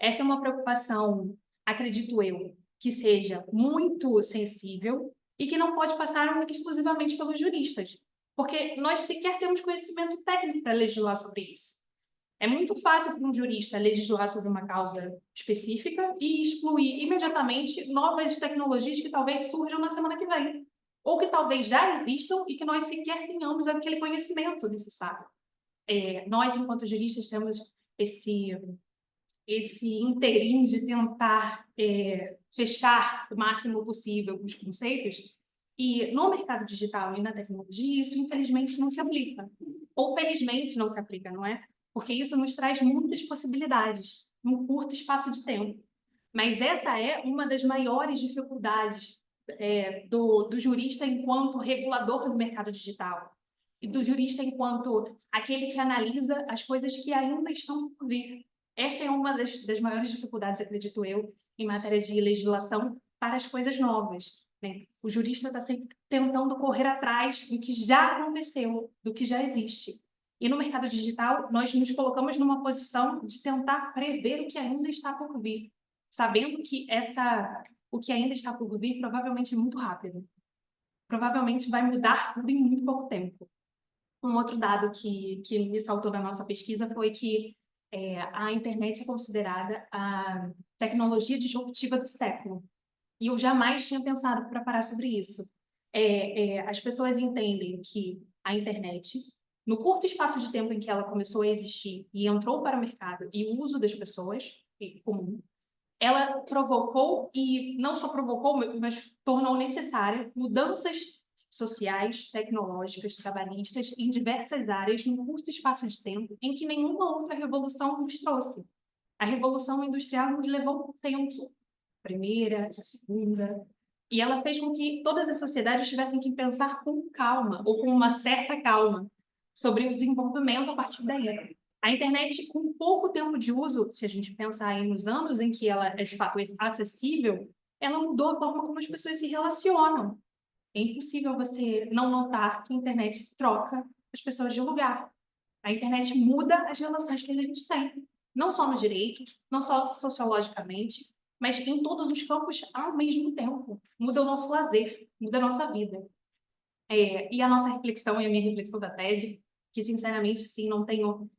Essa é uma preocupação, acredito eu, que seja muito sensível e que não pode passar única e exclusivamente pelos juristas, porque nós sequer temos conhecimento técnico para legislar sobre isso. É muito fácil para um jurista legislar sobre uma causa específica e excluir imediatamente novas tecnologias que talvez surjam na semana que vem, ou que talvez já existam e que nós sequer tenhamos aquele conhecimento necessário. Nós, enquanto juristas, temos esse interim de tentar fechar o máximo possível os conceitos, e no mercado digital e na tecnologia, isso infelizmente não se aplica. Ou felizmente não se aplica, não é? Porque isso nos traz muitas possibilidades num curto espaço de tempo. Mas essa é uma das maiores dificuldades do jurista enquanto regulador do mercado digital e do jurista enquanto aquele que analisa as coisas que ainda estão por vir. Essa é uma das maiores dificuldades, acredito eu, em matérias de legislação para as coisas novas, né? O jurista está sempre tentando correr atrás do que já aconteceu, do que já existe. E no mercado digital, nós nos colocamos numa posição de tentar prever o que ainda está por vir, sabendo que o que ainda está por vir provavelmente é muito rápido. Provavelmente vai mudar tudo em muito pouco tempo. Um outro dado que me saltou na nossa pesquisa foi que a internet é considerada a tecnologia disruptiva do século. E eu jamais tinha pensado para parar sobre isso. As pessoas entendem que a internet, no curto espaço de tempo em que ela começou a existir e entrou para o mercado e o uso das pessoas, comum, ela provocou, e não só provocou, mas tornou necessária mudanças sociais, tecnológicas, trabalhistas em diversas áreas num curto espaço de tempo em que nenhuma outra revolução nos trouxe. A Revolução Industrial nos levou tempo, a primeira, a segunda, e ela fez com que todas as sociedades tivessem que pensar com calma, ou com uma certa calma, sobre o desenvolvimento a partir daí. A internet, com pouco tempo de uso, se a gente pensar aí nos anos em que ela é de fato acessível, ela mudou a forma como as pessoas se relacionam. É impossível você não notar que a internet troca as pessoas de lugar. A internet muda as relações que a gente tem, não só no direito, não só sociologicamente, mas em todos os campos ao mesmo tempo. Muda o nosso lazer, muda a nossa vida. E a nossa reflexão e a minha reflexão da tese, que sinceramente assim, não tenho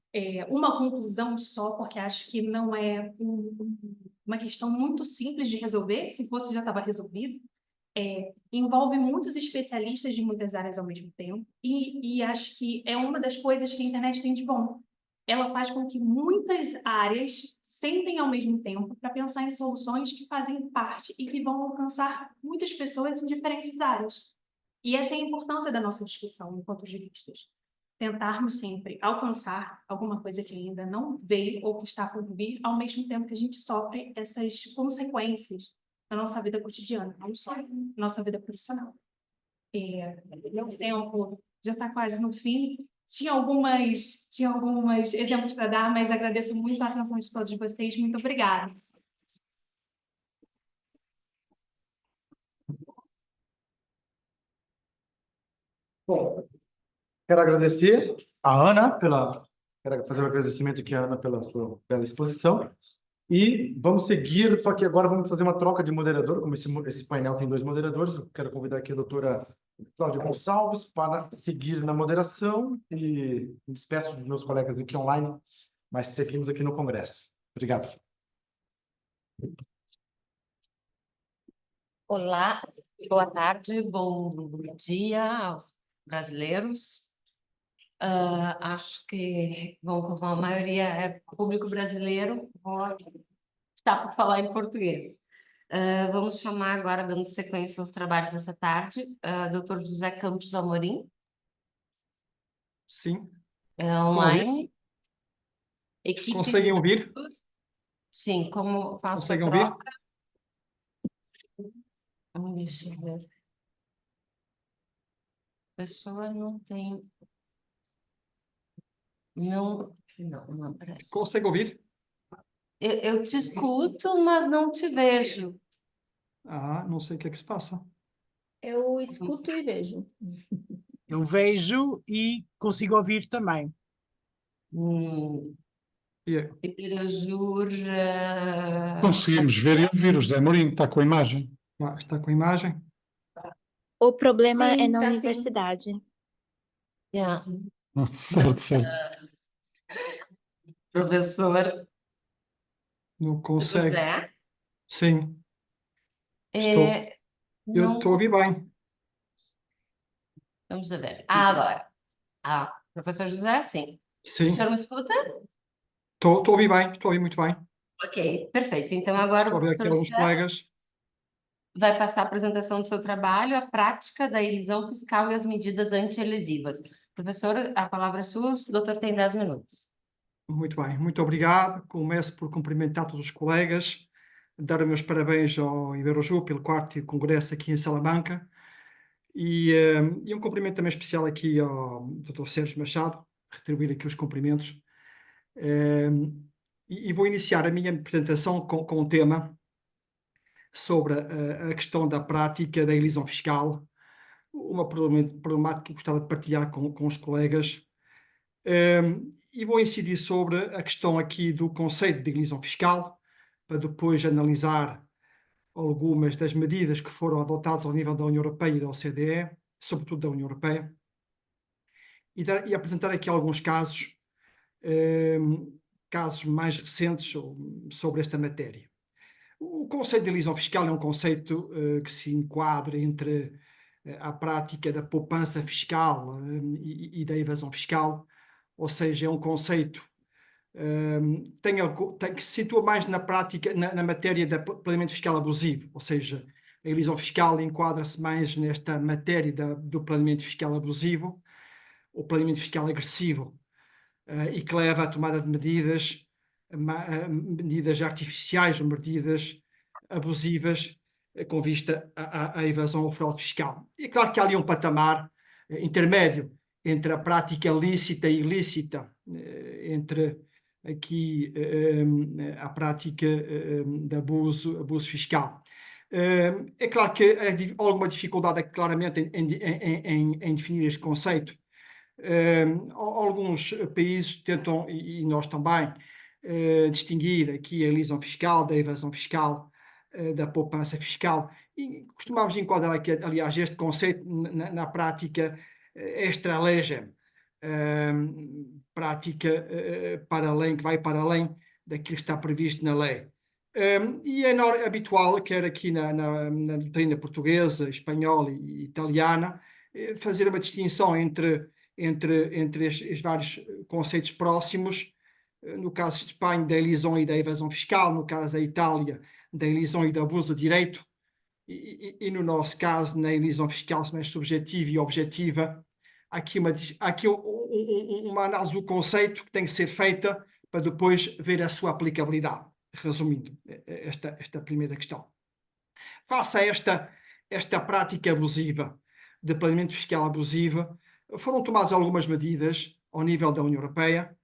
uma conclusão só, porque acho que não é uma questão muito simples de resolver, se fosse já estava resolvido. Envolve muitos especialistas de muitas áreas ao mesmo tempo, e acho que é uma das coisas que a internet tem de bom. Ela faz com que muitas áreas sentem ao mesmo tempo para pensar em soluções que fazem parte e que vão alcançar muitas pessoas em diferentes áreas. E essa é a importância da nossa discussão enquanto juristas. Tentarmos sempre alcançar alguma coisa que ainda não veio ou que está por vir, ao mesmo tempo que a gente sofre essas consequências na nossa vida cotidiana, não só na nossa vida profissional. Meu tempo já está quase no fim. Tinha alguns exemplos para dar, mas agradeço muito a atenção de todos vocês. Muito obrigada. Bom, quero agradecer a Ana quero fazer um agradecimento aqui à Ana pela sua bela exposição. E vamos seguir, só que agora vamos fazer uma troca de moderador, como esse painel tem 2 moderadores, eu quero convidar aqui a doutora Cláudia Gonçalves para seguir na moderação e me despeço dos meus colegas aqui online, mas seguimos aqui no Congresso. Obrigado. Olá, boa tarde, bom dia aos brasileiros. Acho que, bom, como a maioria é público brasileiro, está por falar em português. Vamos chamar agora, dando sequência aos trabalhos dessa tarde, Dr. José Campos Amorim. Sim. Online. Equipe Conseguem ouvir? Sim, como faço Conseguem a ouvir? troca? Deixa eu ver. A pessoa não tem... Não aparece. Consegue ouvir? Eu te escuto, mas não te vejo. Não sei o que é que se passa. Eu escuto e vejo. Eu vejo e consigo ouvir também. Pirajur. Conseguimos ver e ouvir. O José Mourinho está com a imagem. Está com a imagem? O problema Sim, é na tá sim. universidade. Yeah. Certo. Professor Não consegue. José. Sim. Estou. Eu Não... estou a ouvir bem. Vamos ver. Agora. Professor José, sim. Sim. O senhor me escuta? Estou a ouvir bem, estou a ouvir muito bem. Ok, perfeito. Então agora Estou o a ver professor aqui alguns José colegas. vai passar a apresentação do seu trabalho, a prática da elisão fiscal e as medidas anti-elisivas. Professor, a palavra é sua, o doutor tem 10 minutos. Muito bem, muito obrigado. Começo por cumprimentar todos os colegas, dar os meus parabéns ao Iberosur pelo 4º Congresso aqui em Salamanca e um cumprimento também especial aqui ao Dr. Sérgio Machado, retribuir aqui os cumprimentos. E vou iniciar a minha apresentação com um tema sobre a questão da prática da elisão fiscal, uma problemática que gostava de partilhar com os colegas. E vou incidir sobre a questão aqui do conceito de elisão fiscal, para depois analisar algumas das medidas que foram adotadas ao nível da União Europeia e da OCDE, sobretudo da União Europeia, e apresentar aqui alguns casos mais recentes sobre esta matéria. O conceito de elisão fiscal é um conceito que se enquadra entre a prática da poupança fiscal e da evasão fiscal, ou seja, é um conceito que se situa mais na prática, na matéria do planeamento fiscal abusivo, ou seja, a elisão fiscal enquadra-se mais nesta matéria do planeamento fiscal abusivo, ou planeamento fiscal agressivo, e que leva à tomada de medidas artificiais ou medidas abusivas com vista à evasão ou fraude fiscal. E é claro que há ali um patamar intermédio entre a prática lícita e ilícita, entre aqui a prática de abuso fiscal. É claro que há alguma dificuldade claramente em definir este conceito. Alguns países tentam, e nós também, distinguir aqui a elisão fiscal da evasão fiscal, da poupança fiscal, e costumamos enquadrar aqui, aliás, este conceito na prática extra-legem, prática para além, que vai para além daquilo que está previsto na lei. E é habitual, quer aqui na doutrina portuguesa, espanhola e italiana, fazer uma distinção entre estes vários conceitos próximos. No caso de Espanha, da elisão e da evasão fiscal; no caso da Itália, da elisão e do abuso de direito; e no nosso caso, na elisão fiscal mais subjetiva e objetiva. Há aqui uma análise do conceito que tem que ser feita para depois ver a sua aplicabilidade. Resumindo esta primeira questão. Face a esta prática abusiva, de planeamento fiscal abusivo, foram tomadas algumas medidas ao nível da União Europeia,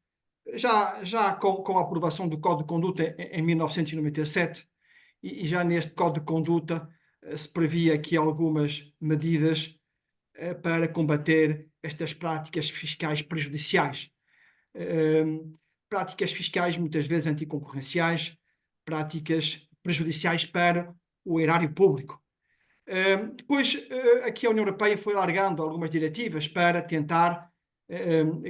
já com a aprovação do Código de Conduta em 1997, e já neste Código de Conduta se previa aqui algumas medidas para combater estas práticas fiscais prejudiciais. Práticas fiscais muitas vezes anticoncorrenciais, práticas prejudiciais para o erário público. Depois, aqui a União Europeia foi alargando algumas diretivas para tentar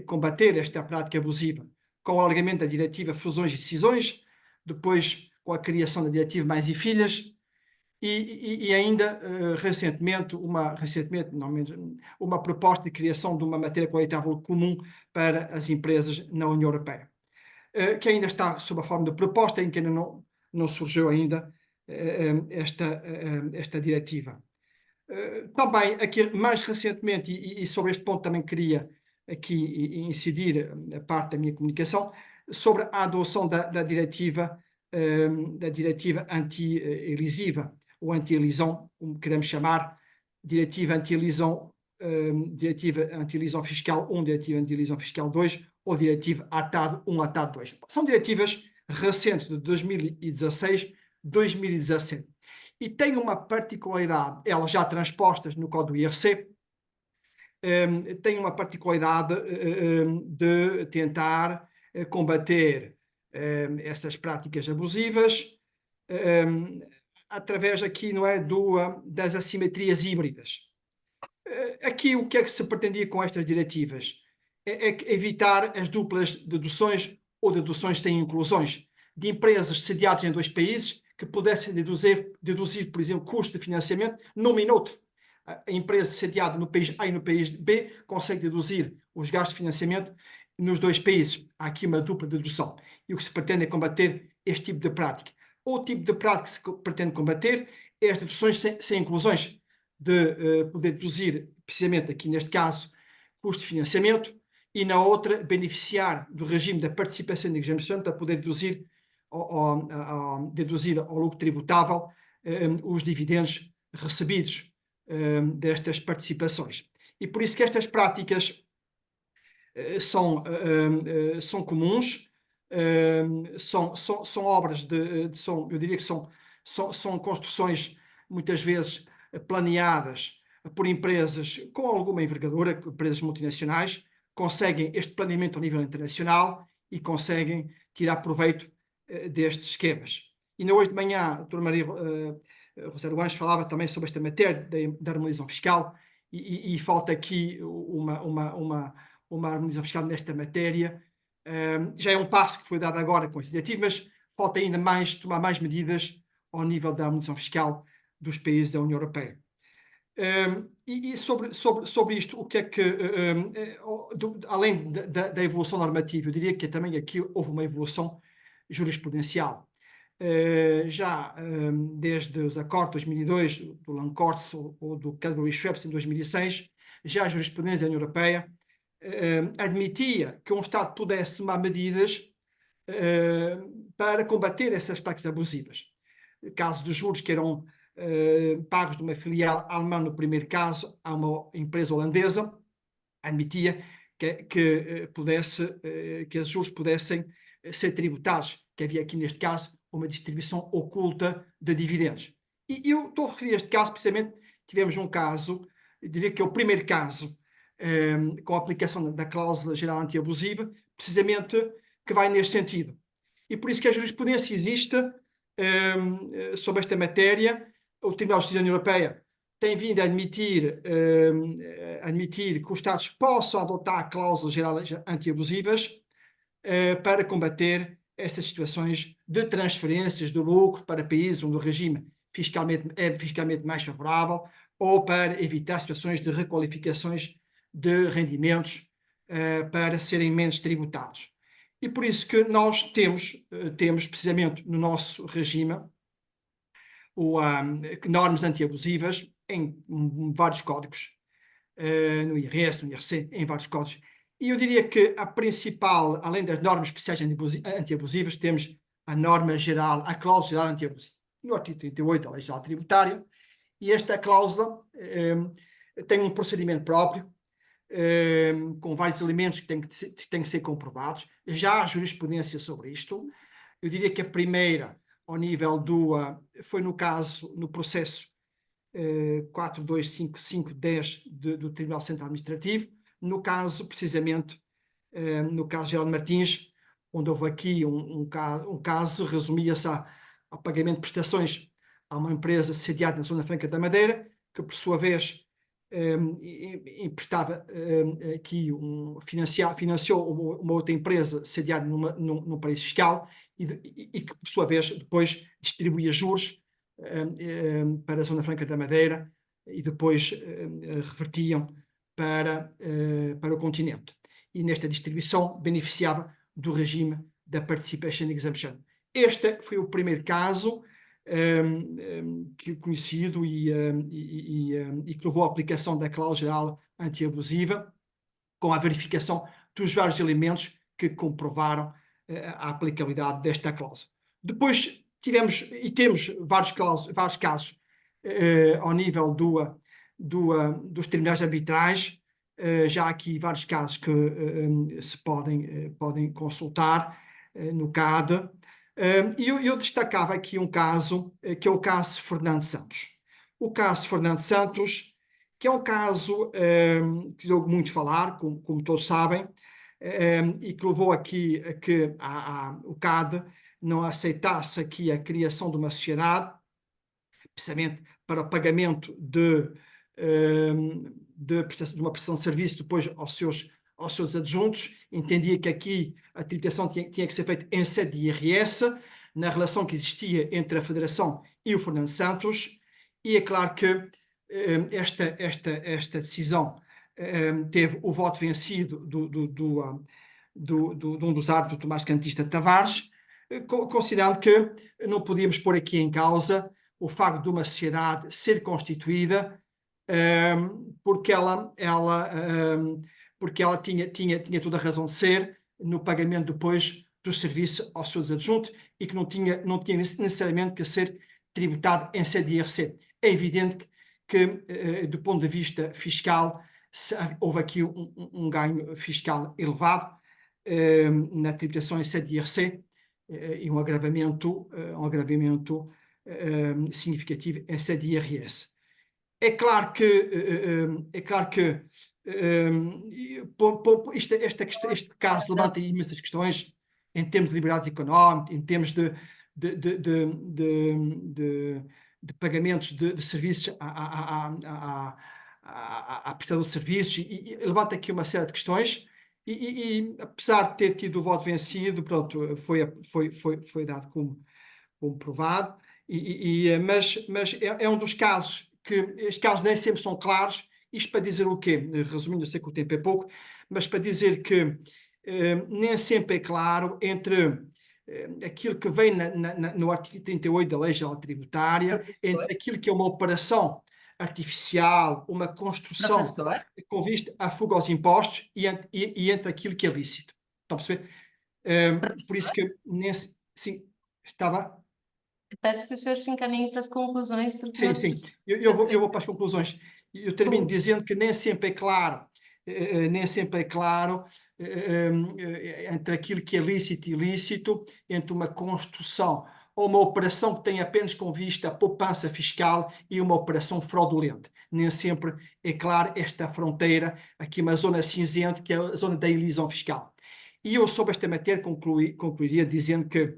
combater esta prática abusiva, com o alargamento da diretiva Fusões e Cisões, depois com a criação da diretiva Mães e Filhas, e ainda recentemente uma proposta de criação de uma matéria qualitável comum para as empresas na União Europeia, que ainda está sob a forma de proposta, em que ainda não surgiu ainda esta diretiva. Também, aqui, mais recentemente, e sobre este ponto também queria aqui incidir a parte da minha comunicação, sobre a adoção da diretiva anti-elisiva, ou anti-elisão, como queremos chamar, diretiva anti-elisão fiscal 1, diretiva anti-elisão fiscal 2, ou diretiva ATAD 1, ATAD 2. São diretivas recentes de 2016, 2017. E têm uma particularidade, elas já transpostas no Código IRC, têm uma particularidade de tentar combater essas práticas abusivas através aqui, não é, das assimetrias híbridas. Aqui o que é que se pretendia com estas diretivas? É evitar as duplas deduções ou deduções sem inclusões de empresas sediadas em dois países que pudessem deduzir, por exemplo, custo de financiamento num e noutro. A empresa sediada no país A e no país B consegue deduzir os gastos de financiamento nos dois países. Há aqui uma dupla dedução. E o que se pretende é combater este tipo de prática. Outro tipo de prática que se pretende combater é as deduções sem inclusões, de poder deduzir, precisamente aqui neste caso, custo de financiamento, e na outra, beneficiar do regime da participação de exempção para poder deduzir ao lucro tributável os dividendos recebidos destas participações. E por isso que estas práticas são comuns, são obras eu diria que são construções muitas vezes planeadas por empresas com alguma envergadura, empresas multinacionais, conseguem este planeamento a nível internacional e conseguem tirar proveito destes esquemas. E na hoje de manhã, a doutora Maria Rosário Anjos falava também sobre esta matéria da harmonização fiscal, e falta aqui uma harmonização fiscal nesta matéria. Já é um passo que foi dado agora com este diretiva, mas falta ainda tomar mais medidas ao nível da harmonização fiscal dos países da União Europeia. E sobre isto, o que é que, além da evolução normativa, eu diria que também aqui houve uma evolução jurisprudencial. Já desde os acordos de 2002, do Lancortes ou do Cadbury-Schweppes em 2006, já a jurisprudência da União Europeia admitia que um Estado pudesse tomar medidas para combater essas práticas abusivas. Casos de juros que eram pagos de uma filial alemã, no primeiro caso, a uma empresa holandesa, admitia que os juros pudessem ser tributados, que havia aqui, neste caso, uma distribuição oculta de dividendos. E eu estou a referir a este caso, precisamente, tivemos um caso, eu diria que é o primeiro caso, com a aplicação da cláusula geral antiabusiva, precisamente que vai neste sentido. E por isso que a jurisprudência existe sobre esta matéria. O Tribunal de Justiça da União Europeia tem vindo a admitir que os Estados possam adotar cláusulas gerais antiabusivas para combater essas situações de transferências de lucro para países onde o regime é fiscalmente mais favorável, ou para evitar situações de requalificações de rendimentos para serem menos tributados. E por isso que nós temos precisamente no nosso regime normas antiabusivas em vários códigos, no IRS, no IRC, em vários códigos. E eu diria que a principal, além das normas especiais antiabusivas, temos a norma geral, a cláusula geral antiabusiva, no artigo 38 da Lei Geral Tributária, e esta cláusula tem um procedimento próprio, com vários elementos que têm que ser comprovados. Já há jurisprudência sobre isto. Eu diria que a primeira, ao nível foi no processo 4255010 do Tribunal Central Administrativo, no caso, precisamente, no caso Geraldo Martins, onde houve aqui um caso, resumia-se ao pagamento de prestações a uma empresa sediada na Zona Franca da Madeira, que, por sua vez, emprestava financiou uma outra empresa sediada num paraíso fiscal e que, por sua vez, depois distribuía juros para a Zona Franca da Madeira e depois revertiam para o continente. E nesta distribuição beneficiava do regime da Participation Exemption. Este foi o primeiro caso conhecido e que levou à aplicação da cláusula geral antiabusiva, com a verificação dos vários elementos que comprovaram a aplicabilidade desta cláusula. Depois temos vários casos ao nível dos tribunais arbitrais, já aqui vários casos que se podem consultar no CAD. E eu destacava aqui um caso, que é o caso Fernando Santos. O caso Fernando Santos, que é um caso que deu muito falar, como todos sabem, e que levou aqui a que o CAD não aceitasse aqui a criação de uma sociedade, precisamente para o pagamento de uma prestação de serviço depois aos seus adjuntos. Entendia que aqui a tributação tinha que ser feita em sede de IRS, na relação que existia entre a Federação e o Fernando Santos, e é claro que esta decisão teve o voto vencido de um dos árbitros, do Tomás Cantista Tavares, considerando que não podíamos pôr aqui em causa o facto de uma sociedade ser constituída porque ela tinha toda a razão de ser no pagamento depois do serviço aos seus adjuntos e que não tinha necessariamente que ser tributado em sede de IRC. É evidente que do ponto de vista fiscal, houve aqui um ganho fiscal elevado na tributação em sede de IRC e um agravamento significativo em sede de IRS. É claro que este caso levanta imensas questões em termos de liberdade económica, em termos de pagamentos de serviços à prestação de serviços, e levanta aqui uma série de questões, e apesar de ter tido o voto vencido, pronto, foi dado como provado, mas é um dos casos que estes casos nem sempre são claros. Isto para dizer o quê? Resumindo, eu sei que o tempo é pouco, mas para dizer que nem sempre é claro entre aquilo que vem no artigo 38 da Lei Geral Tributária, entre aquilo que é uma operação artificial, uma construção com vista à fuga aos impostos e entre aquilo que é lícito. Estão a perceber? Por isso que sim, estava... Peço que o senhor se encaminhe para as conclusões. Porque sim. Eu vou para as conclusões. Eu termino dizendo que nem sempre é claro nem sempre é claro entre aquilo que é lícito e ilícito, entre uma construção ou uma operação que tem apenas com vista a poupança fiscal e uma operação fraudulenta. Nem sempre é claro esta fronteira, aqui uma zona cinzenta, que é a zona da elisão fiscal. E eu, sobre esta matéria, concluiria dizendo que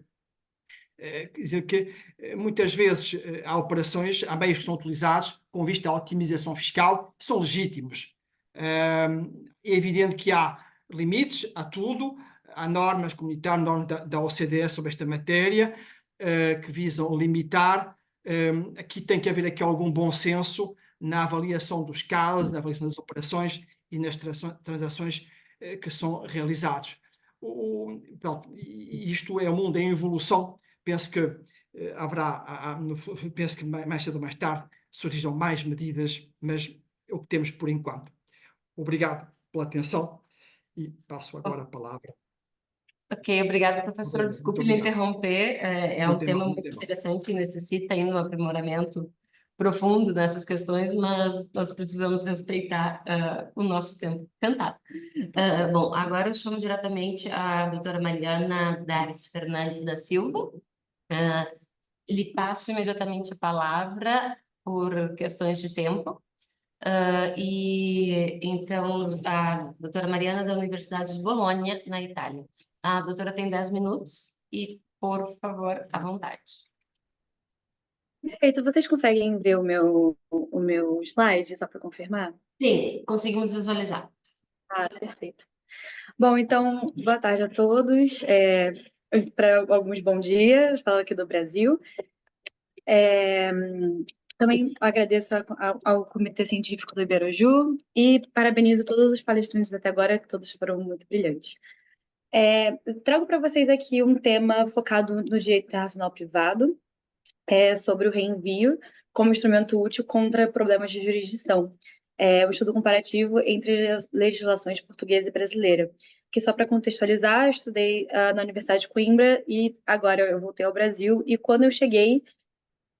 muitas vezes há operações, há meios que são utilizados com vista à otimização fiscal, são legítimos. É evidente que há limites a tudo, há normas comunitárias, normas da OCDE sobre esta matéria, que visam limitar. Aqui tem que haver aqui algum bom senso na avaliação dos casos, na avaliação das operações e nas transações que são realizados. Pronto, isto é um mundo em evolução. Penso que penso que mais cedo ou mais tarde surgirão mais medidas, mas é o que temos por enquanto. Obrigado pela atenção e passo agora a palavra. Ok, obrigada, professor. Muito Desculpe lhe obrigado. interromper, é Não um tem tema mal, não muito tem mal. interessante e necessita ainda um aprimoramento profundo nessas questões, mas nós precisamos respeitar o nosso tempo cantado. Bom, agora eu chamo diretamente a doutora Mariana Dares Fernandes da Silva. Lhe passo imediatamente a palavra por questões de tempo. E então, a doutora Mariana da Universidade de Bolonha, na Itália. A doutora tem 10 minutos e, por favor, à vontade. Perfeito. Vocês conseguem ver o meu slide, só para confirmar? Sim, conseguimos visualizar. Perfeito. Bom, então, boa tarde a todos. Para alguns, bom dia. Falo aqui do Brasil. Também agradeço ao Comitê Científico do Iberojur e parabenizo todos os palestrantes até agora, que todos foram muito brilhantes. Eu trago para vocês aqui um tema focado no direito internacional privado, sobre o reenvio como instrumento útil contra problemas de jurisdição. O estudo comparativo entre as legislações portuguesa e brasileira. Que só para contextualizar, eu estudei na Universidade de Coimbra e agora eu voltei ao Brasil. E quando eu cheguei,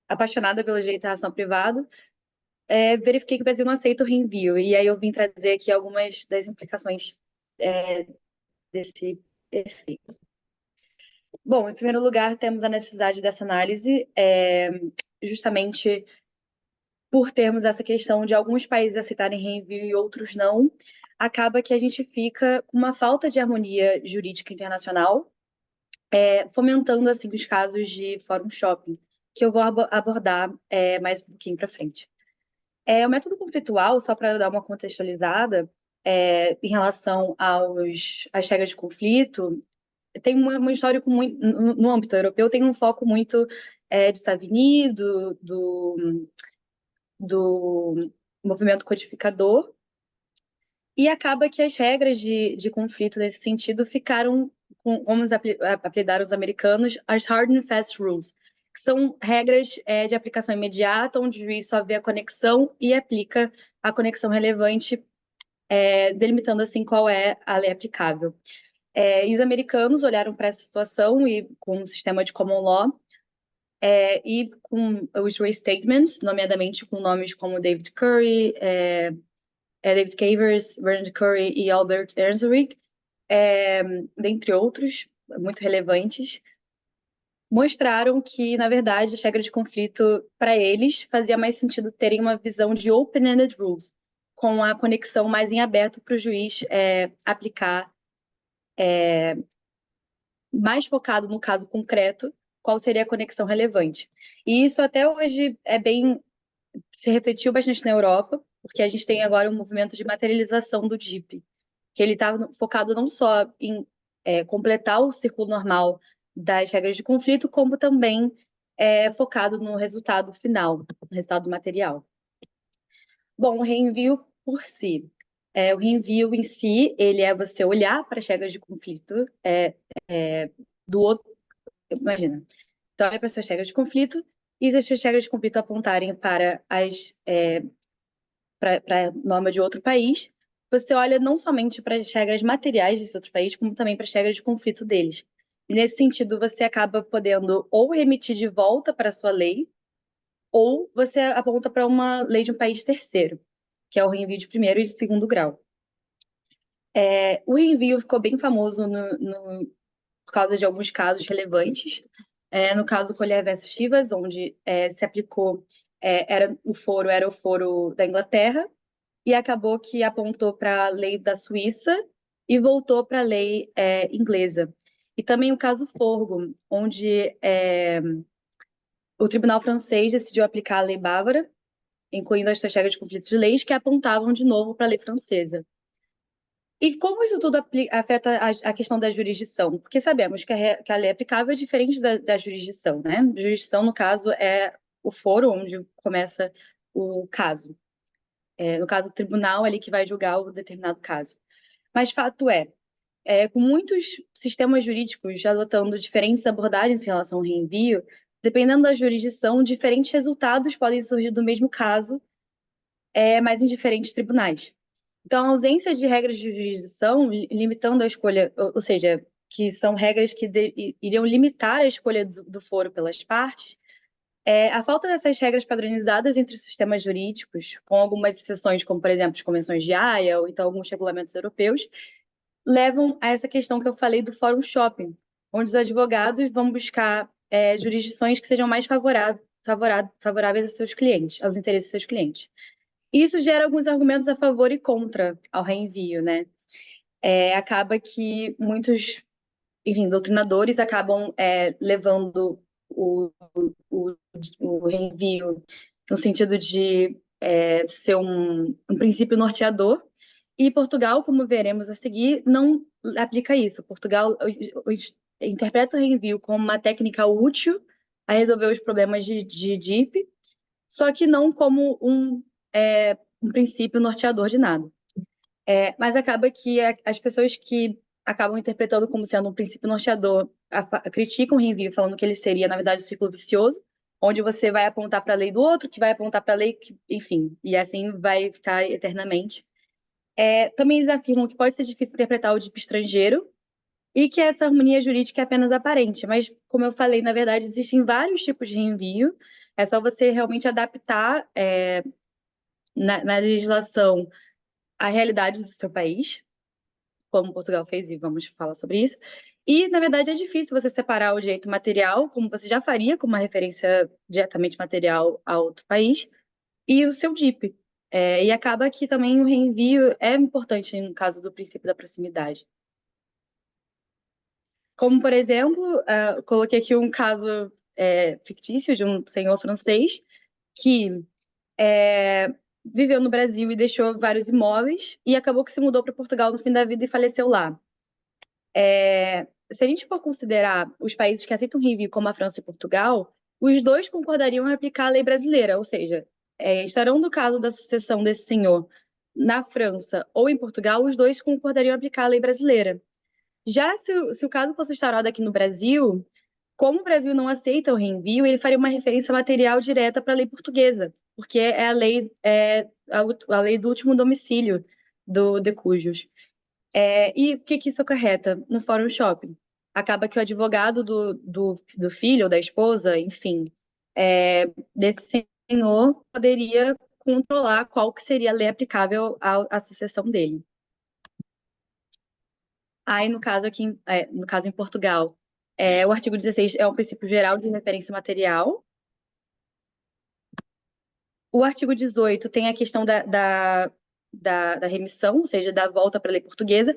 apaixonada pelo direito internacional privado, verifiquei que o Brasil não aceita o reenvio. E aí eu vim trazer aqui algumas das implicações desse efeito. Bom, em primeiro lugar, temos a necessidade dessa análise, justamente por termos essa questão de alguns países aceitarem reenvio e outros não, acaba que a gente fica com uma falta de harmonia jurídica internacional, fomentando assim os casos de fórum shopping, que eu vou abordar mais um pouquinho para frente. O método conflitual, só para dar uma contextualizada, em relação às regras de conflito, tem um histórico muito, no âmbito europeu, tem um foco muito de Savigny, do movimento codificador, e acaba que as regras de conflito nesse sentido ficaram, como apelidaram os americanos, as hard and fast rules, que são regras de aplicação imediata, onde o juiz só vê a conexão e aplica a conexão relevante, delimitando assim qual é a lei aplicável. E os americanos olharam para essa situação e com um sistema de common law e com os restatements, nomeadamente com nomes como David Curry, David Cavers, Bernard Curry e Albert Ernstwig, dentre outros, muito relevantes, mostraram que, na verdade, a regra de conflito, para eles, fazia mais sentido terem uma visão de open-ended rules, com a conexão mais em aberto para o juiz aplicar, mais focado no caso concreto, qual seria a conexão relevante. E isso até hoje se refletiu bastante na Europa, porque a gente tem agora um movimento de materialização do DIP, que ele está focado não só em completar o círculo normal das regras de conflito, como também focado no resultado final, no resultado material. Bom, o reenvio por si. O reenvio em si, ele é você olhar para as regras de conflito do outro. Imagina, então olha para essas regras de conflito e se as regras de conflito apontarem para a norma de outro país, você olha não somente para as regras materiais desse outro país, como também para as regras de conflito deles. E nesse sentido, você acaba podendo ou remitir de volta para a sua lei, ou você aponta para uma lei de um país terceiro, que é o reenvio de primeiro e de segundo grau. O reenvio ficou bem famoso por causa de alguns casos relevantes. No caso Collier versus Chivas, onde se aplicou, era o foro da Inglaterra, e acabou que apontou para a lei da Suíça e voltou para a lei inglesa. E também o caso Forgo, onde o tribunal francês decidiu aplicar a lei bávara, incluindo as suas regras de conflitos de leis, que apontavam de novo para a lei francesa. E como isso tudo afeta a questão da jurisdição? Porque sabemos que a lei aplicável é diferente da jurisdição, né? Jurisdição, no caso, é o foro onde começa o caso. No caso, o tribunal ali que vai julgar o determinado caso. Mas fato com muitos sistemas jurídicos adotando diferentes abordagens em relação ao reenvio, dependendo da jurisdição, diferentes resultados podem surgir do mesmo caso, mas em diferentes tribunais. Então, a ausência de regras de jurisdição, limitando a escolha, ou seja, que são regras que iriam limitar a escolha do foro pelas partes, a falta dessas regras padronizadas entre os sistemas jurídicos, com algumas exceções, como, por exemplo, as convenções de Haia ou então alguns regulamentos europeus, levam a essa questão que eu falei do fórum shopping, onde os advogados vão buscar jurisdições que sejam mais favoráveis aos seus clientes, aos interesses dos seus clientes. Isso gera alguns argumentos a favor e contra ao reenvio, né? Acaba que muitos, enfim, doutrinadores acabam levando o reenvio no sentido de ser um princípio norteador, e Portugal, como veremos a seguir, não aplica isso. Portugal interpreta o reenvio como uma técnica útil a resolver os problemas de DIP, só que não como um princípio norteador de nada. Mas acaba que as pessoas que acabam interpretando como sendo um princípio norteador criticam o reenvio, falando que ele seria, na verdade, um círculo vicioso, onde você vai apontar para a lei do outro, que vai apontar para a lei, enfim, e assim vai ficar eternamente. Também eles afirmam que pode ser difícil interpretar o DIP estrangeiro e que essa harmonia jurídica é apenas aparente, mas, como eu falei, na verdade, existem vários tipos de reenvio, é só você realmente adaptar na legislação a realidade do seu país, como Portugal fez, e vamos falar sobre isso. E, na verdade, é difícil você separar o direito material, como você já faria com uma referência diretamente material a outro país, e o seu DIP. E acaba que também o reenvio é importante no caso do princípio da proximidade. Como, por exemplo, coloquei aqui um caso fictício de um senhor francês que viveu no Brasil e deixou vários imóveis e acabou que se mudou para Portugal no fim da vida e faleceu lá. Se a gente for considerar os países que aceitam reenvio como a França e Portugal, os dois concordariam em aplicar a lei brasileira, ou seja, estarão no caso da sucessão desse senhor na França ou em Portugal, os dois concordariam em aplicar a lei brasileira. Já se o caso fosse instaurado aqui no Brasil, como o Brasil não aceita o reenvio, ele faria uma referência material direta para a lei portuguesa, porque é a lei do último domicílio de cujos. E o que isso acarreta no fórum shopping? Acaba que o advogado do filho ou da esposa, enfim, desse senhor poderia controlar qual que seria a lei aplicável à sucessão dele. Aí, no caso em Portugal, o artigo 16 é um princípio geral de referência material. O artigo 18 tem a questão da remissão, ou seja, da volta para a lei portuguesa,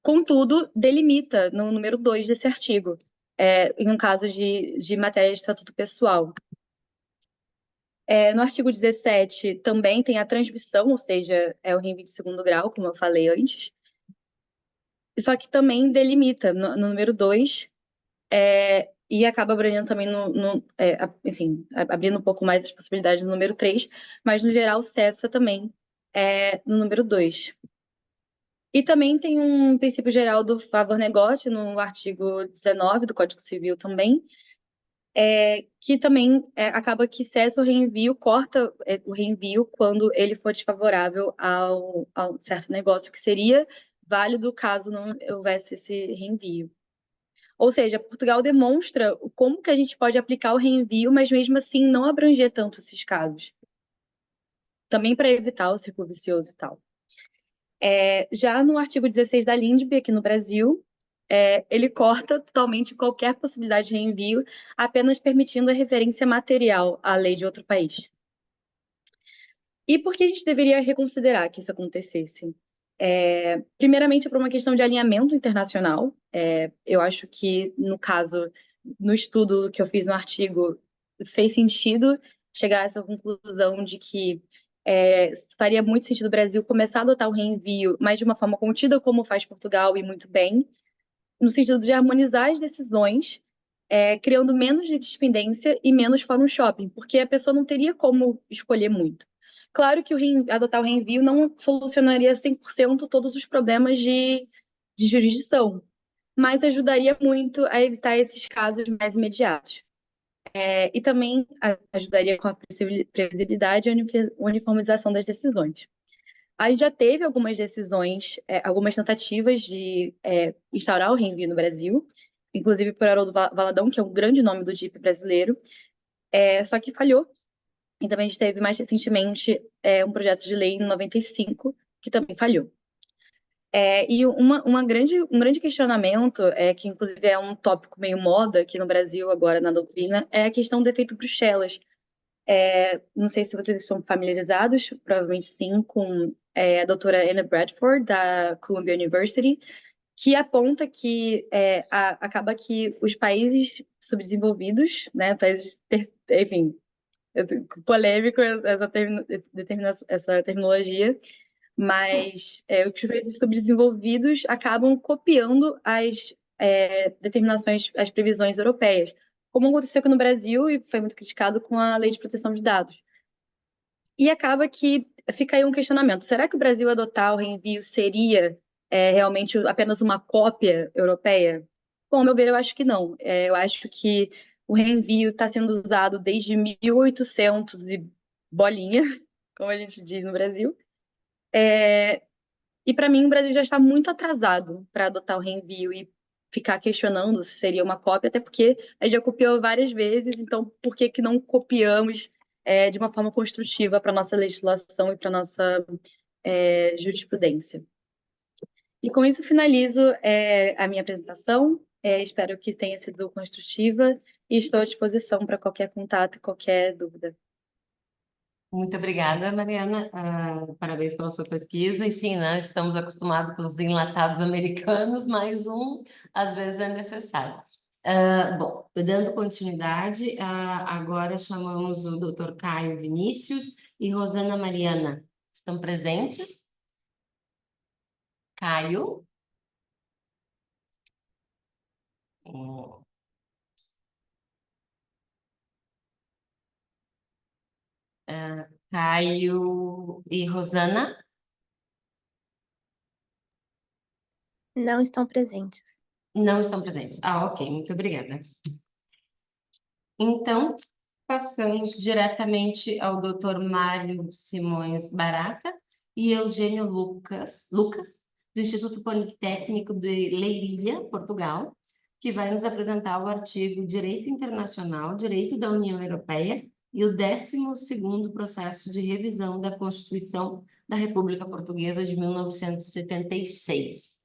contudo, delimita no número 2 desse artigo, em um caso de matéria de estatuto pessoal. No artigo 17 também tem a transmissão, ou seja, é o reenvio de segundo grau, como eu falei antes, só que também delimita no número 2, e acaba abrangendo também abrindo um pouco mais as possibilidades no número 3, mas no geral cessa também no número 2. E também tem um princípio geral do favor negócio no artigo 19 do Código Civil também, que também acaba que cessa o reenvio, corta o reenvio quando ele for desfavorável ao certo negócio, que seria válido caso não houvesse esse reenvio. Ou seja, Portugal demonstra como que a gente pode aplicar o reenvio, mas mesmo assim não abranger tanto esses casos. Também para evitar o círculo vicioso e tal. Já no artigo 16 da LINDB, aqui no Brasil, ele corta totalmente qualquer possibilidade de reenvio, apenas permitindo a referência material à lei de outro país. E por que a gente deveria reconsiderar que isso acontecesse? Primeiramente, por uma questão de alinhamento internacional. Eu acho que, no caso, no estudo que eu fiz no artigo, fez sentido chegar a essa conclusão de que faria muito sentido o Brasil começar a adotar o reenvio, mas de uma forma contida, como faz Portugal, e muito bem, no sentido de harmonizar as decisões, criando menos dependência e menos fórum shopping, porque a pessoa não teria como escolher muito. Claro que adotar o reenvio não solucionaria 100% todos os problemas de jurisdição, mas ajudaria muito a evitar esses casos mais imediatos. E também ajudaria com a previsibilidade e a uniformização das decisões. A gente já teve algumas decisões, algumas tentativas de instaurar o reenvio no Brasil, inclusive por Haroldo Valadão, que é um grande nome do DIP brasileiro, só que falhou. E também a gente teve mais recentemente um projeto de lei em 95, que também falhou. E um grande questionamento, que inclusive é um tópico meio moda aqui no Brasil agora na doutrina, é a questão do efeito Bruxelas. Não sei se vocês estão familiarizados, provavelmente sim, com a doutora Anna Bradford, da Columbia University, que aponta que acaba que os países subdesenvolvidos, né, países, enfim, polêmico essa terminologia, mas os países subdesenvolvidos acabam copiando as determinações, as previsões europeias, como aconteceu aqui no Brasil e foi muito criticado com a Lei de Proteção de Dados. E acaba que fica aí um questionamento: será que o Brasil adotar o reenvio seria realmente apenas uma cópia europeia? Bom, ao meu ver, eu acho que não. Eu acho que o reenvio está sendo usado desde 1800 e bolinha, como a gente diz no Brasil. E para mim o Brasil já está muito atrasado para adotar o reenvio e ficar questionando se seria uma cópia, até porque a gente já copiou várias vezes, então por que não copiamos de uma forma construtiva para a nossa legislação e para a nossa jurisprudência? E com isso finalizo a minha apresentação. Espero que tenha sido construtiva e estou à disposição para qualquer contato e qualquer dúvida. Muito obrigada, Mariana. Parabéns pela sua pesquisa. E sim, né, estamos acostumados com os enlatados americanos, mas às vezes é necessário. Bom, dando continuidade, agora chamamos o Dr. Caio Vinícius e Rosana Mariana. Estão presentes? Caio? Caio e Rosana? Não estão presentes. Não estão presentes. Ok, muito obrigada. Então, passamos diretamente ao Dr. Mário Simões Barata e Eugênio Lucas, do Instituto Politécnico de Leiria, Portugal, que vai nos apresentar o artigo Direito Internacional, Direito da União Europeia e o 12º processo de revisão da Constituição da República Portuguesa de 1976.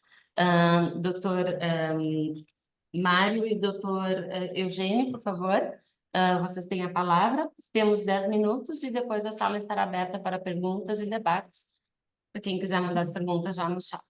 Doutor Mário e doutor Eugênio, por favor, vocês têm a palavra. Temos 10 minutos e depois a sala estará aberta para perguntas e debates, para quem quiser mandar as perguntas já no chat.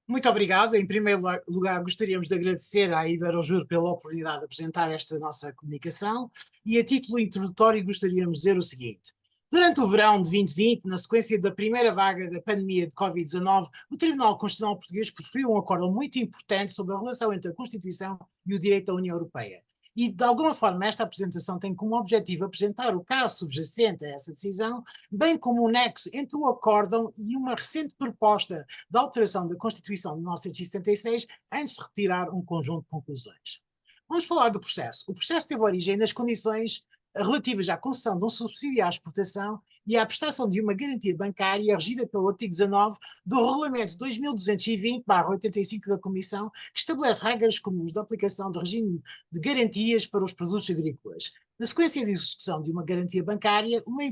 Muito obrigado. Em primeiro lugar, gostaríamos de agradecer à Iberojur pela oportunidade de apresentar esta nossa comunicação e, a título introdutório, gostaríamos de dizer o seguinte. Durante o verão de 2020, na sequência da primeira vaga da pandemia de Covid-19, o Tribunal Constitucional Português proferiu um acórdão muito importante sobre a relação entre a Constituição e o direito da União Europeia. E, de alguma forma, esta apresentação tem como objetivo apresentar o caso subjacente a essa decisão, bem como o nexo entre o acórdão e uma recente proposta de alteração da Constituição de 1976, antes de retirar um conjunto de conclusões. Vamos falar do processo. O processo teve origem nas condições relativas à concessão de um subsídio à exportação e à prestação de uma garantia bancária regida pelo artigo 19 do Regulamento 2220/85 da Comissão, que estabelece regras comuns de aplicação do regime de garantias para os produtos agrícolas. Na sequência de execução de uma garantia bancária, uma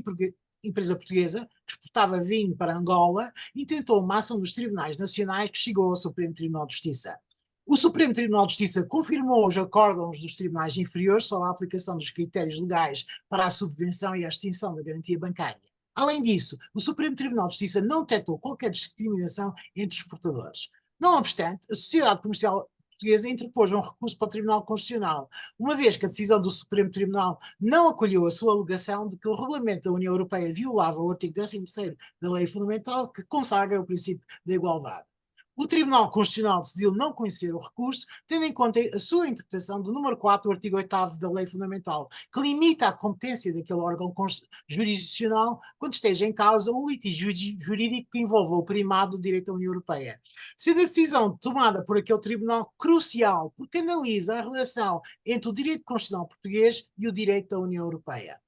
empresa portuguesa, que exportava vinho para Angola, intentou uma ação dos tribunais nacionais que chegou ao Supremo Tribunal de Justiça. O Supremo Tribunal de Justiça confirmou os acórdãos dos tribunais inferiores sobre a aplicação dos critérios legais para a subvenção e a extinção da garantia bancária. Além disso, o Supremo Tribunal de Justiça não detectou qualquer discriminação entre os exportadores. Não obstante, a Sociedade Comercial Portuguesa interpôs um recurso para o Tribunal Constitucional, uma vez que a decisão do Supremo Tribunal não acolheu a sua alegação de que o regulamento da União Europeia violava o artigo 13º da Lei Fundamental, que consagra o princípio da igualdade. O Tribunal Constitucional decidiu não conhecer o recurso, tendo em conta a sua interpretação do número 4 do artigo 8º da Lei Fundamental, que limita a competência daquele órgão jurisdicional quando esteja em causa um litígio jurídico que envolva o primado do direito da União Europeia. Sendo a decisão tomada por aquele tribunal crucial, porque analisa a relação entre o direito constitucional português e o direito da União Europeia.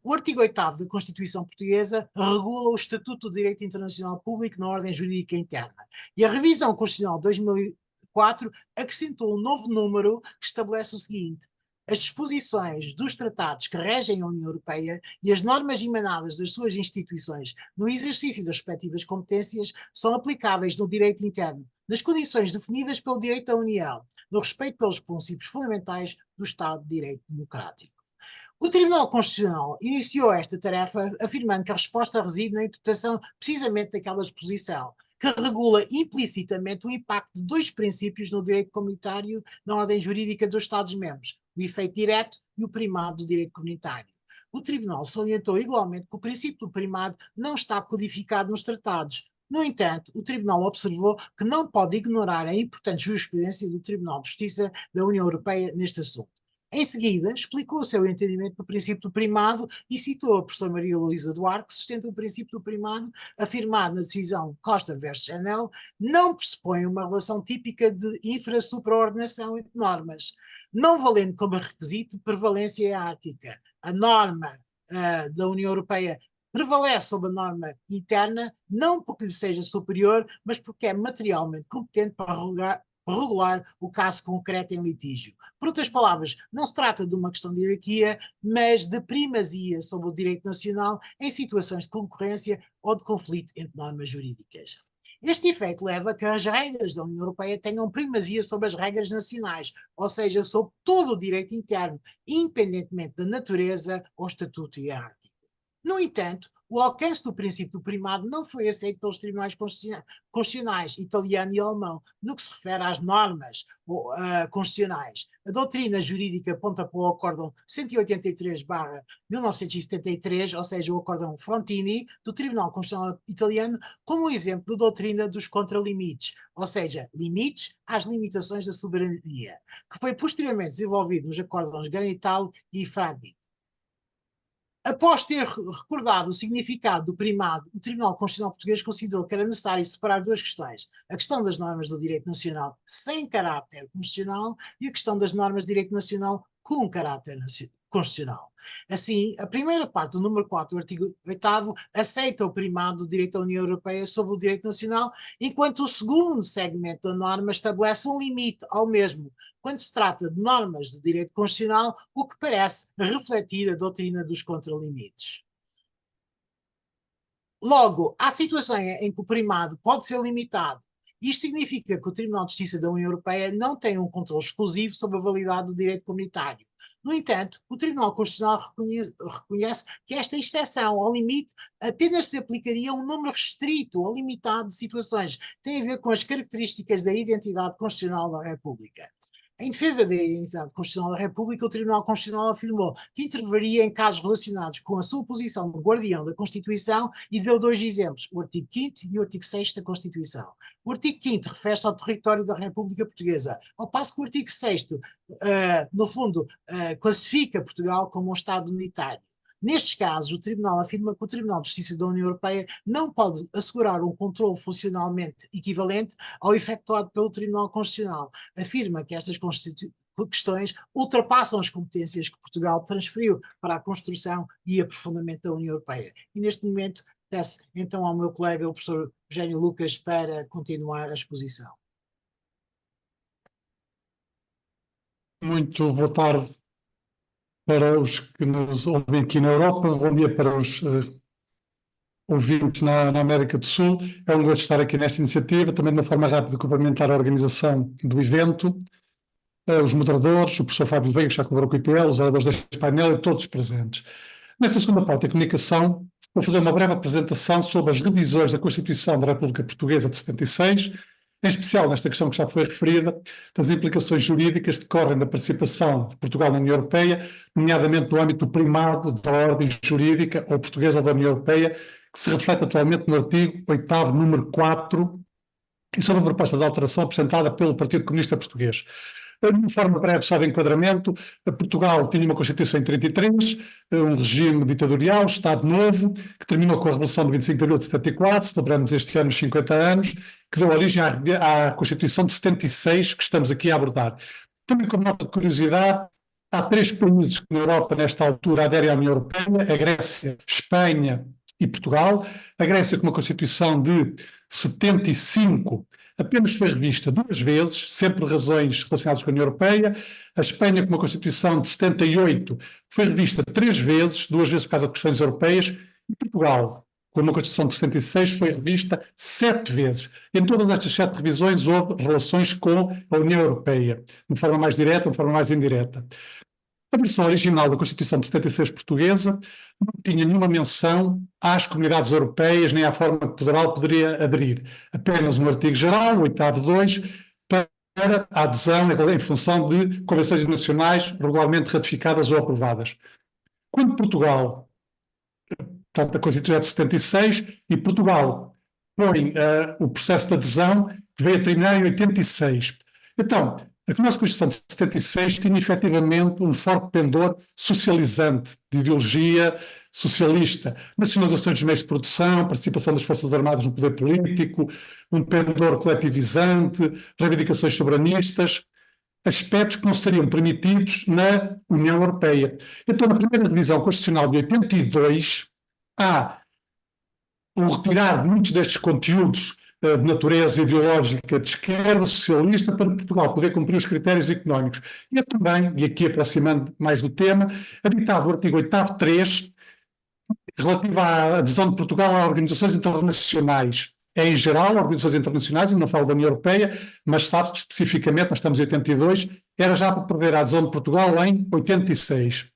O artigo 8º da Constituição Portuguesa regula o Estatuto do Direito Internacional Público na ordem jurídica interna, e a revisão constitucional de 2004 acrescentou um novo número que estabelece o seguinte: as disposições dos tratados que regem a União Europeia e as normas emanadas das suas instituições no exercício das respectivas competências são aplicáveis no direito interno, nas condições definidas pelo direito da União, no respeito pelos princípios fundamentais do Estado de Direito Democrático. O Tribunal Constitucional iniciou esta tarefa afirmando que a resposta reside na interpretação precisamente daquela disposição, que regula implicitamente o impacto de dois princípios no direito comunitário na ordem jurídica dos Estados-membros, o efeito direto e o primado do direito comunitário. O Tribunal salientou igualmente que o princípio do primado não está codificado nos tratados. No entanto, o Tribunal observou que não pode ignorar a importante jurisprudência do Tribunal de Justiça da União Europeia neste assunto. Em seguida, explicou o seu entendimento do princípio do primado e citou a professora Maria Luísa Duarte, que sustenta o princípio do primado, afirmado na decisão Costa versus Chanel, não pressupõe uma relação típica de infra-supraordenação entre normas, não valendo como requisito prevalência hierárquica. A norma da União Europeia prevalece sobre a norma interna, não porque lhe seja superior, mas porque é materialmente competente para regular o caso concreto em litígio. Por outras palavras, não se trata de uma questão de hierarquia, mas de primazia sobre o direito nacional em situações de concorrência ou de conflito entre normas jurídicas. Este efeito leva a que as regras da União Europeia tenham primazia sobre as regras nacionais, ou seja, sobre todo o direito interno, independentemente da natureza ou estatuto hierárquico. No entanto, o alcance do princípio do primado não foi aceito pelos tribunais constitucionais italiano e alemão no que se refere às normas constitucionais. A doutrina jurídica aponta para o Acórdão 183/1973, ou seja, o Acórdão Frontini, do Tribunal Constitucional Italiano, como um exemplo de doutrina dos contralimites, ou seja, limites às limitações da soberania, que foi posteriormente desenvolvido nos Acórdãos Granitale e Fragni. Após ter recordado o significado do primado, o Tribunal Constitucional Português considerou que era necessário separar duas questões: a questão das normas do direito nacional sem caráter constitucional e a questão das normas de direito nacional com caráter constitucional. Assim, a primeira parte do número 4 do artigo 8º aceita o primado do direito da União Europeia sobre o direito nacional, enquanto o segundo segmento da norma estabelece um limite ao mesmo, quando se trata de normas de direito constitucional, o que parece refletir a doutrina dos contralimites. Logo, há situações em que o primado pode ser limitado. Isto significa que o Tribunal de Justiça da União Europeia não tem um controle exclusivo sobre a validade do direito comunitário. No entanto, o Tribunal Constitucional reconhece que esta exceção ao limite apenas se aplicaria a um número restrito ou limitado de situações que têm a ver com as características da identidade constitucional da República. Em defesa da identidade constitucional da República, o Tribunal Constitucional afirmou que interviria em casos relacionados com a sua posição de guardião da Constituição e deu dois exemplos, o artigo 5º e o artigo 6º da Constituição. O artigo 5º refere-se ao território da República Portuguesa, ao passo que o artigo 6º, no fundo, classifica Portugal como um Estado unitário. Nestes casos, o Tribunal afirma que o Tribunal de Justiça da União Europeia não pode assegurar um controle funcionalmente equivalente ao efetuado pelo Tribunal Constitucional. Afirma que estas questões ultrapassam as competências que Portugal transferiu para a construção e aprofundamento da União Europeia. E neste momento peço então ao meu colega, o professor Eugênio Lucas, para continuar a exposição. Muito boa tarde para os que nos ouvem aqui na Europa, bom dia para os ouvintes na América do Sul. É um gosto estar aqui nesta iniciativa, também de uma forma rápida cumprimentar a organização do evento, os moderadores, o professor Fábio Veiga, que já colaborou com o IPL, os oradores deste painel e todos os presentes. Nesta segunda parte da comunicação, vou fazer uma breve apresentação sobre as revisões da Constituição da República Portuguesa de 76, em especial nesta questão que já foi referida, das implicações jurídicas que decorrem da participação de Portugal na União Europeia, nomeadamente no âmbito do primado da ordem jurídica ou portuguesa da União Europeia, que se reflete atualmente no artigo 8º, número 4, e sobre a proposta de alteração apresentada pelo Partido Comunista Português. De uma forma breve, só de enquadramento, Portugal tinha uma Constituição em 33, um regime ditatorial, Estado Novo, que terminou com a Revolução de 25 de abril de 74, celebramos este ano os 50 anos, que deu origem à Constituição de 76, que estamos aqui a abordar. Também como nota de curiosidade, há 3 países que na Europa, nesta altura, aderem à União Europeia, a Grécia, Espanha e Portugal. A Grécia, com uma Constituição de 75, apenas foi revista 2 vezes, sempre por razões relacionadas com a União Europeia. A Espanha, com uma Constituição de 78, foi revista 3 vezes, 2 vezes por causa de questões europeias, e Portugal, com uma Constituição de 76, foi revista 7 vezes. Em todas estas 7 revisões houve relações com a União Europeia, de forma mais direta, de forma mais indireta. A versão original da Constituição de 76 portuguesa não tinha nenhuma menção às comunidades europeias, nem à forma que Portugal poderia aderir. Apenas um artigo geral, o 8º 2, para a adesão em função de convenções internacionais regularmente ratificadas ou aprovadas. Quando Portugal, portanto, a Constituição é de 76, e Portugal põe o processo de adesão, que veio a terminar em 86. Então, a nossa Constituição de 76 tinha efetivamente um forte pendor socializante, de ideologia socialista, nacionalizações dos meios de produção, participação das Forças Armadas no poder político, um pendor coletivizante, reivindicações soberanistas, aspectos que não seriam permitidos na União Europeia. Então, na primeira revisão constitucional de 82, há um retirar de muitos destes conteúdos de natureza ideológica de esquerda socialista para Portugal poder cumprir os critérios económicos. E é também, e aqui aproximando mais do tema, aditado o artigo 8º 3, relativo à adesão de Portugal a organizações internacionais. É em geral, organizações internacionais, e não falo da União Europeia, mas sabe-se que especificamente, nós estamos em 82, era já para prever a adesão de Portugal em 86.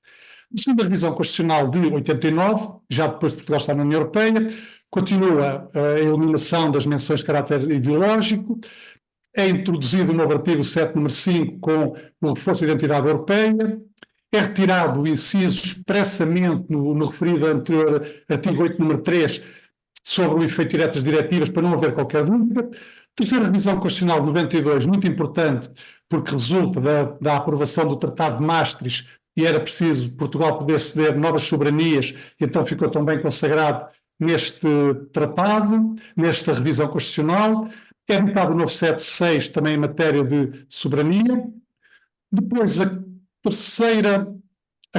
Na segunda revisão constitucional de 89, já depois de Portugal estar na União Europeia, continua a eliminação das menções de caráter ideológico, é introduzido um novo artigo 7, número 5, com o reforço da identidade europeia, é retirado o inciso expressamente no referido anterior artigo 8, número 3, sobre o efeito direto das diretivas, para não haver qualquer dúvida. Terceira revisão constitucional de 92, muito importante, porque resulta da aprovação do Tratado de Maastricht, e era preciso Portugal poder ceder novas soberanias, e então ficou também consagrado neste tratado, nesta revisão constitucional. É editado o novo 7.6, também em matéria de soberania. Depois a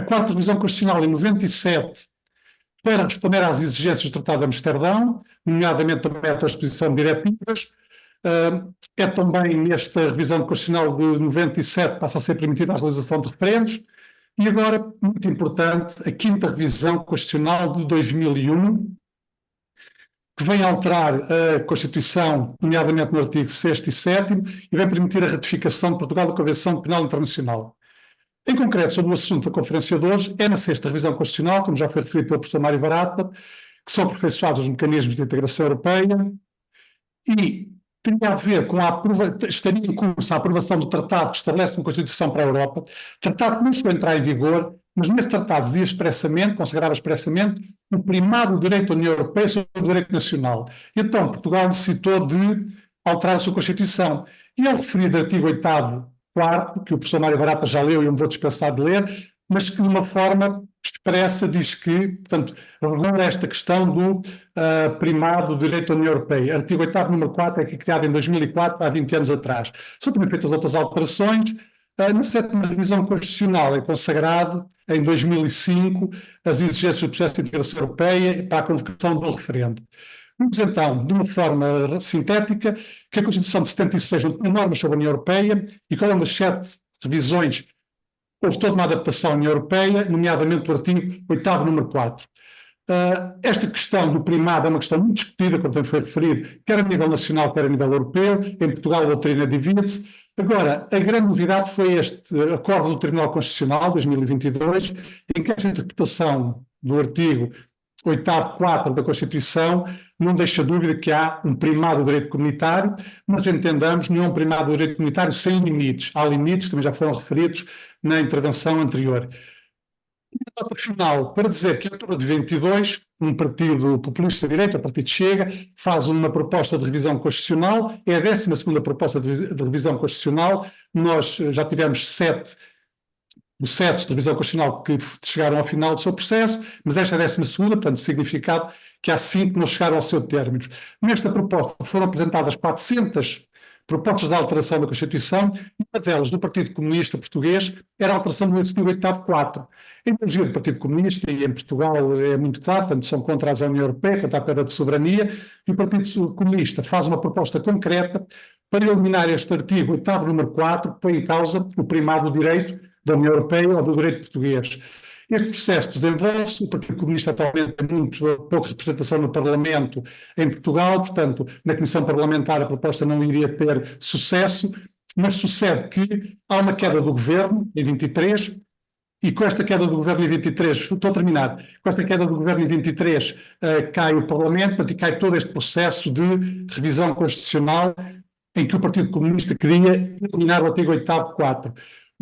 quarta revisão constitucional em 97, para responder às exigências do Tratado de Amsterdão, nomeadamente também à transposição de diretivas. É também nesta revisão constitucional de 97 passa a ser permitida a realização de referendos. E agora, muito importante, a quinta revisão constitucional de 2001, que vem alterar a Constituição, nomeadamente no artigo 6º e 7º, e vem permitir a ratificação de Portugal da Convenção Penal Internacional. Em concreto, sobre o assunto da conferência de hoje, é na sexta revisão constitucional, como já foi referido pelo professor Mário Barata, que são aperfeiçoados os mecanismos de integração europeia, e teria a ver com estaria em curso a aprovação do tratado que estabelece uma Constituição para a Europa, tratado que não chegou a entrar em vigor, mas nesse tratado dizia expressamente, consagrava expressamente, o primado do direito da União Europeia sobre o direito nacional. Então, Portugal necessitou de alterar a sua Constituição. E ao referir o artigo 8º, 4º, que o professor Mário Barata já leu e eu me vou dispensar de ler, mas que de uma forma expressa diz que, portanto, regula esta questão do primado do direito da União Europeia. Artigo 8º, número 4, é que criado em 2004, há 20 anos atrás. São também feitas outras alterações. Na sétima revisão constitucional é consagrado, em 2005, as exigências do processo de integração europeia para a convocação do referendo. Vamos então, de uma forma sintética, que a Constituição de 76 não tem normas sobre a União Europeia e que ao longo das 7 revisões houve toda uma adaptação à União Europeia, nomeadamente o artigo 8º, número 4. Esta questão do primado é uma questão muito discutida, como também foi referido, quer a nível nacional, quer a nível europeu. Em Portugal a doutrina divide-se. Agora, a grande novidade foi este acordo do Tribunal Constitucional, 2022, em que esta interpretação do artigo 8º 4 da Constituição não deixa dúvida que há um primado do direito comunitário, mas entendamos, não é um primado do direito comunitário sem limites. Há limites, também já foram referidos na intervenção anterior. Nota final, para dizer que em outubro de 22, um partido populista de direita, o Partido Chega, faz uma proposta de revisão constitucional, é a 12ª proposta de revisão constitucional. Nós já tivemos 7 processos de revisão constitucional que chegaram ao final do seu processo, mas esta é a 12ª, portanto, significado que há 5 que não chegaram ao seu término. Nesta proposta foram apresentadas 400 propostas de alteração da Constituição, e uma delas, do Partido Comunista Português, era a alteração do artigo 8º 4. A ideologia do Partido Comunista, e em Portugal é muito claro, portanto, são contra a União Europeia, contra a perda de soberania, e o Partido Comunista faz uma proposta concreta para eliminar este artigo 8º número 4, que põe em causa o primado do direito da União Europeia ou do direito português. Este processo desenvolve-se, o Partido Comunista atualmente tem muito pouca representação no Parlamento em Portugal, portanto, na Comissão Parlamentar a proposta não iria ter sucesso, mas sucede que há uma queda do Governo em 23, e com esta queda do Governo em 23, estou a terminar, com esta queda do Governo em 23 cai o Parlamento, portanto, e cai todo este processo de revisão constitucional em que o Partido Comunista queria eliminar o artigo 8º 4.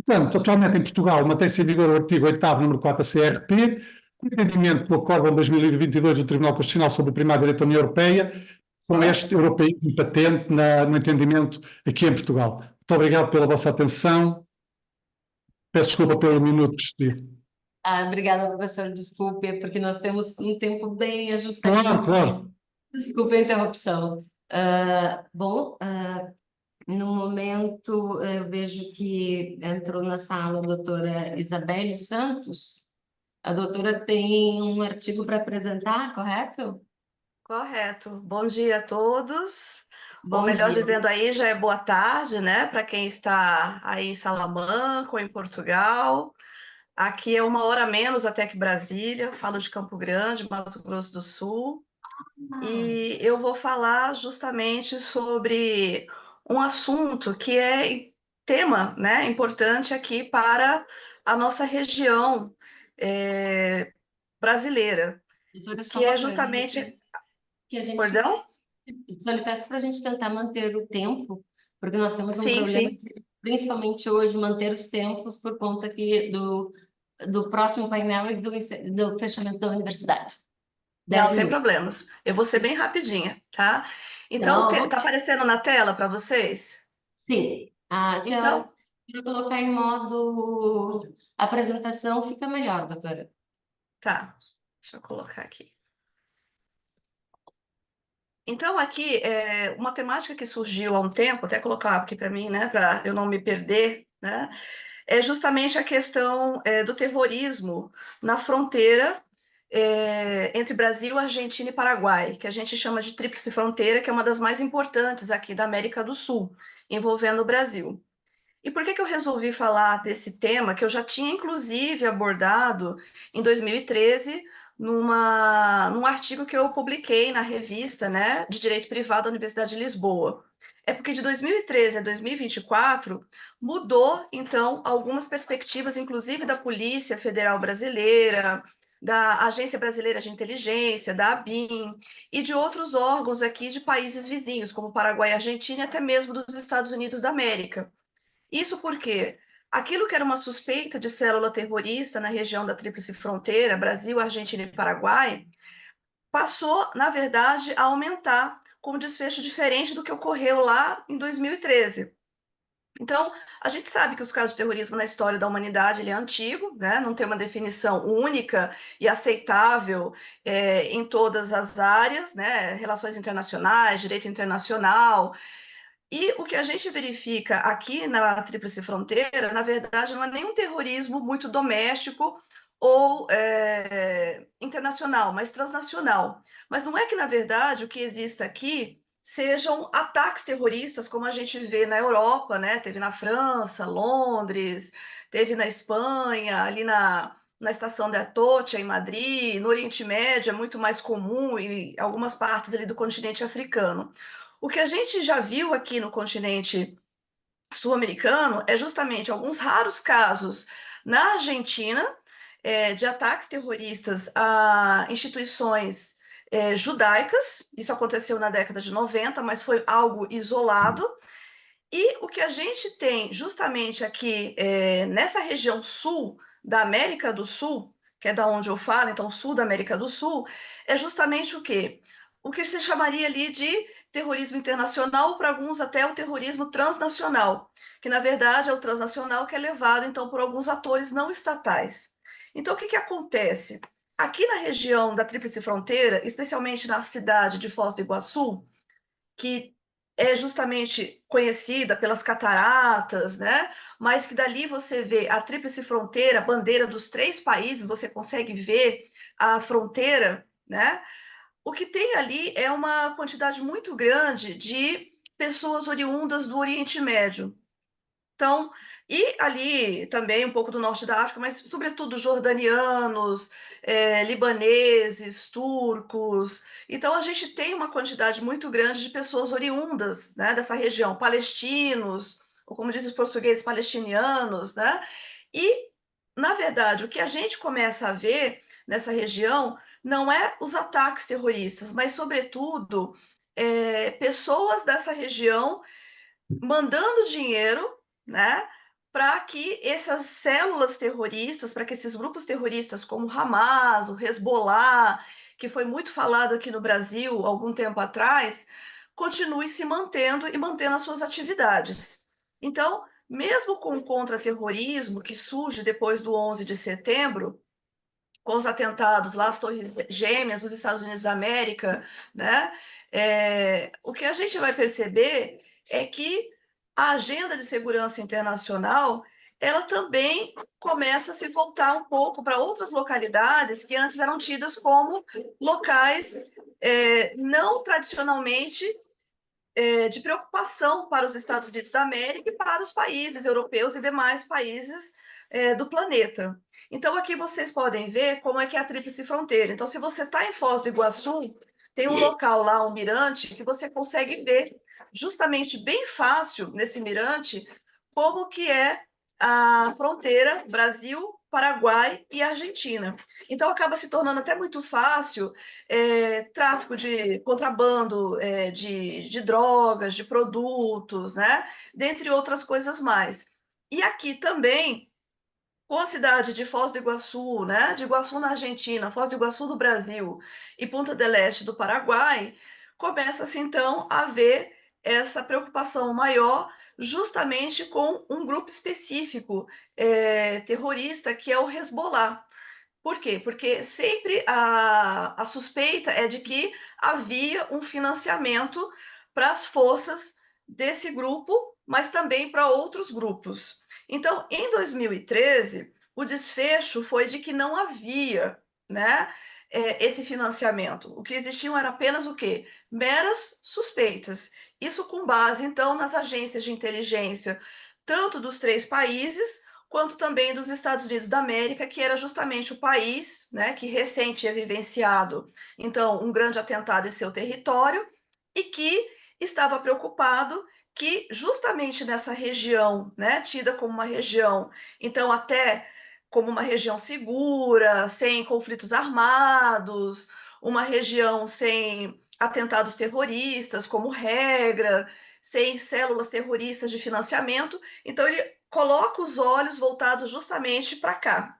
Portanto, atualmente em Portugal mantém-se em vigor o artigo 8º número 4 da CRP, com entendimento do Acordo de 2022 do Tribunal Constitucional sobre o primado direito da União Europeia, com este europeísmo patente no entendimento aqui em Portugal. Muito obrigado pela vossa atenção. Peço desculpa pelo minuto que excedi. Obrigada, professor. Desculpe, porque nós temos um tempo bem ajustadinho. Claro, claro. Desculpe a interrupção. No momento, eu vejo que entrou na sala a doutora Isabelle Santos. A doutora tem um artigo para apresentar, correto? Correto. Bom dia a todos. Ou Bom melhor dia. dizendo, aí já é boa tarde, né? Para quem está aí em Salamanca ou em Portugal. Aqui é 1 hora menos até que Brasília. Falo de Campo Grande, Mato Grosso do Sul. E eu vou falar justamente sobre um assunto que é tema, né, importante aqui para a nossa região brasileira, Doutora, só que uma é coisa, justamente... que a gente Perdão? só lhe peço para a gente tentar manter o tempo, porque nós temos um Sim, problema, sim. principalmente hoje, manter os tempos por conta aqui do próximo painel e do fechamento da universidade. Não, 10 sem minutos. problemas. Eu vou ser bem rapidinha, tá? Então, Não, tá aparecendo na tela para vocês? sim. Se Então, eu colocar em modo apresentação, fica melhor, doutora. tá. Deixa eu colocar aqui. Então, aqui, uma temática que surgiu há um tempo, até colocar aqui para mim, né, para eu não me perder, né, é justamente a questão do terrorismo na fronteira entre Brasil, Argentina e Paraguai, que a gente chama de Tríplice Fronteira, que é uma das mais importantes aqui da América do Sul, envolvendo o Brasil. E por que eu resolvi falar desse tema, que eu já tinha, inclusive, abordado em 2013, num artigo que eu publiquei na revista, né, de Direito Privado da Universidade de Lisboa. É porque de 2013 a 2024 mudou, então, algumas perspectivas, inclusive da Polícia Federal Brasileira, da Agência Brasileira de Inteligência, da ABIN, e de outros órgãos aqui de países vizinhos, como Paraguai e Argentina, e até mesmo dos Estados Unidos da América. Isso porque aquilo que era uma suspeita de célula terrorista na região da Tríplice Fronteira, Brasil, Argentina e Paraguai, passou, na verdade, a aumentar com um desfecho diferente do que ocorreu lá em 2013. Então, a gente sabe que os casos de terrorismo na história da humanidade ele é antigo, né? Não tem uma definição única e aceitável em todas as áreas, né? Relações internacionais, direito internacional. E o que a gente verifica aqui na Tríplice Fronteira, na verdade, não é nenhum terrorismo muito doméstico ou internacional, mas transnacional. Mas não é que, na verdade, o que existe aqui sejam ataques terroristas, como a gente vê na Europa, né? Teve na França, Londres, teve na Espanha, ali na estação de Atocha, em Madrid, no Oriente Médio é muito mais comum, e algumas partes ali do continente africano. O que a gente já viu aqui no continente sul-americano é justamente alguns raros casos na Argentina de ataques terroristas a instituições judaicas. Isso aconteceu na década de 90, mas foi algo isolado. E o que a gente tem justamente aqui nessa região sul da América do Sul, que é da onde eu falo, então sul da América do Sul, é justamente o quê? O que se chamaria ali de terrorismo internacional, para alguns até o terrorismo transnacional, que na verdade é o transnacional que é levado então por alguns atores não estatais. Então o que acontece? Aqui na região da Tríplice Fronteira, especialmente na cidade de Foz do Iguaçu, que é justamente conhecida pelas cataratas, né? Mas que dali você vê a Tríplice Fronteira, a bandeira dos 3 países, você consegue ver a fronteira, né? O que tem ali é uma quantidade muito grande de pessoas oriundas do Oriente Médio. Então, e ali também um pouco do norte da África, mas sobretudo jordanianos, libaneses, turcos. Então, a gente tem uma quantidade muito grande de pessoas oriundas, né, dessa região, palestinos, ou como dizem os portugueses, palestinianos, né? E, na verdade, o que a gente começa a ver nessa região não é os ataques terroristas, mas, sobretudo, pessoas dessa região mandando dinheiro, né, para que essas células terroristas, para que esses grupos terroristas como o Hamas, o Hezbollah, que foi muito falado aqui no Brasil algum tempo atrás, continuem se mantendo e mantendo as suas atividades. Então, mesmo com o contra-terrorismo que surge depois do 11 de setembro, com os atentados lá, as Torres Gêmeas dos Estados Unidos da América, né? O que a gente vai perceber é que a agenda de segurança internacional ela também começa a se voltar um pouco para outras localidades que antes eram tidas como locais não tradicionalmente de preocupação para os Estados Unidos da América e para os países europeus e demais países do planeta. Então, aqui vocês podem ver como é que é a Tríplice Fronteira. Então, se você está em Foz do Iguaçu, tem um local lá, um mirante, que você consegue ver justamente bem fácil nesse mirante como que é a fronteira Brasil, Paraguai e Argentina. Então, acaba se tornando até muito fácil tráfico de contrabando de drogas, de produtos, né? Dentre outras coisas mais. E aqui também, com a cidade de Foz do Iguaçu, né? De Iguaçu na Argentina, Foz do Iguaçu do Brasil e Punta del Este do Paraguai, começa-se então a haver essa preocupação maior justamente com um grupo específico terrorista, que é o Hezbollah. Por quê? Porque sempre a suspeita é de que havia um financiamento para as forças desse grupo, mas também para outros grupos. Então, em 2013, o desfecho foi de que não havia, né, esse financiamento. O que existiam era apenas o quê? Meras suspeitas. Isso com base, então, nas agências de inteligência, tanto dos 3 países, quanto também dos Estados Unidos da América, que era justamente o país, né, que recém tinha vivenciado, então, um grande atentado em seu território e que estava preocupado que justamente nessa região, né, tida como uma região, então até como uma região segura, sem conflitos armados, uma região sem atentados terroristas como regra, sem células terroristas de financiamento, então ele coloca os olhos voltados justamente para cá.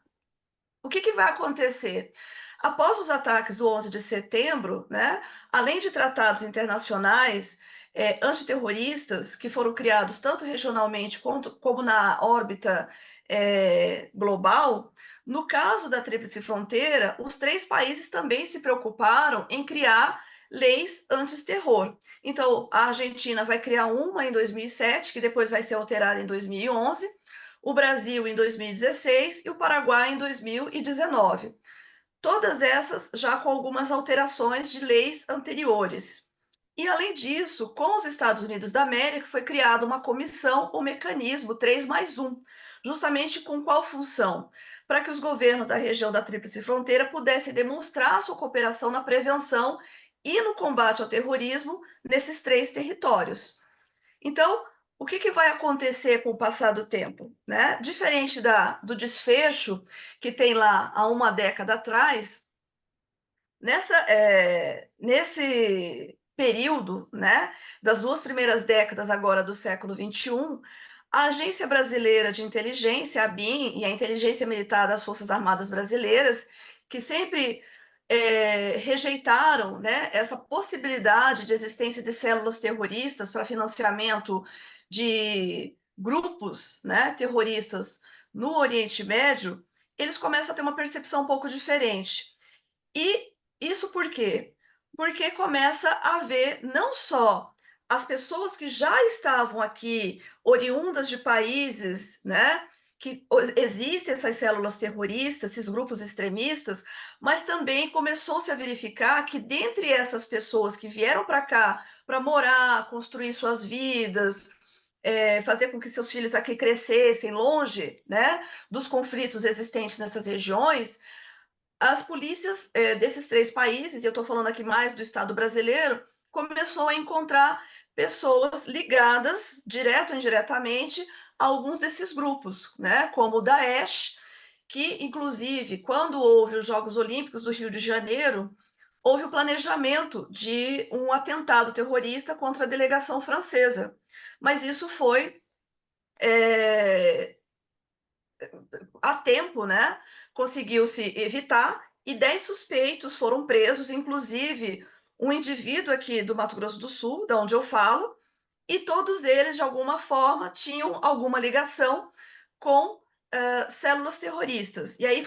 O que vai acontecer? Após os ataques do 11 de setembro, né, além de tratados internacionais antiterroristas, que foram criados tanto regionalmente como na órbita global, no caso da Tríplice Fronteira, os 3 países também se preocuparam em criar leis anti-terror. Então, a Argentina vai criar uma em 2007, que depois vai ser alterada em 2011, o Brasil em 2016 e o Paraguai em 2019. Todas essas já com algumas alterações de leis anteriores. E, além disso, com os Estados Unidos da América, foi criada uma comissão, o mecanismo 3+1, justamente com qual função? para que os governos da região da Tríplice Fronteira pudessem demonstrar sua cooperação na prevenção e no combate ao terrorismo nesses 3 territórios. Então, o que vai acontecer com o passar do tempo, né? Diferente do desfecho que tem lá há uma década atrás, nesse período, né, das 2 primeiras décadas agora do século XXI, a Agência Brasileira de Inteligência, a ABIN, e a Inteligência Militar das Forças Armadas Brasileiras, que sempre rejeitaram, né, essa possibilidade de existência de células terroristas para financiamento de grupos, né, terroristas no Oriente Médio, eles começam a ter uma percepção um pouco diferente. E isso por quê? Porque começa a haver não só as pessoas que já estavam aqui, oriundas de países, né, que existem essas células terroristas, esses grupos extremistas, mas também começou-se a verificar que dentre essas pessoas que vieram para cá para morar, construir suas vidas, fazer com que seus filhos aqui crescessem longe, né, dos conflitos existentes nessas regiões, as polícias desses 3 países, e eu estou falando aqui mais do Estado brasileiro, começou a encontrar pessoas ligadas, direto ou indiretamente, a alguns desses grupos, né? Como o Daesh, que, inclusive, quando houve os Jogos Olímpicos do Rio de Janeiro, houve o planejamento de um atentado terrorista contra a delegação francesa. Mas isso foi a tempo, né? Conseguiu-se evitar e 10 suspeitos foram presos, inclusive um indivíduo aqui do Mato Grosso do Sul, da onde eu falo, e todos eles, de alguma forma, tinham alguma ligação com células terroristas. E aí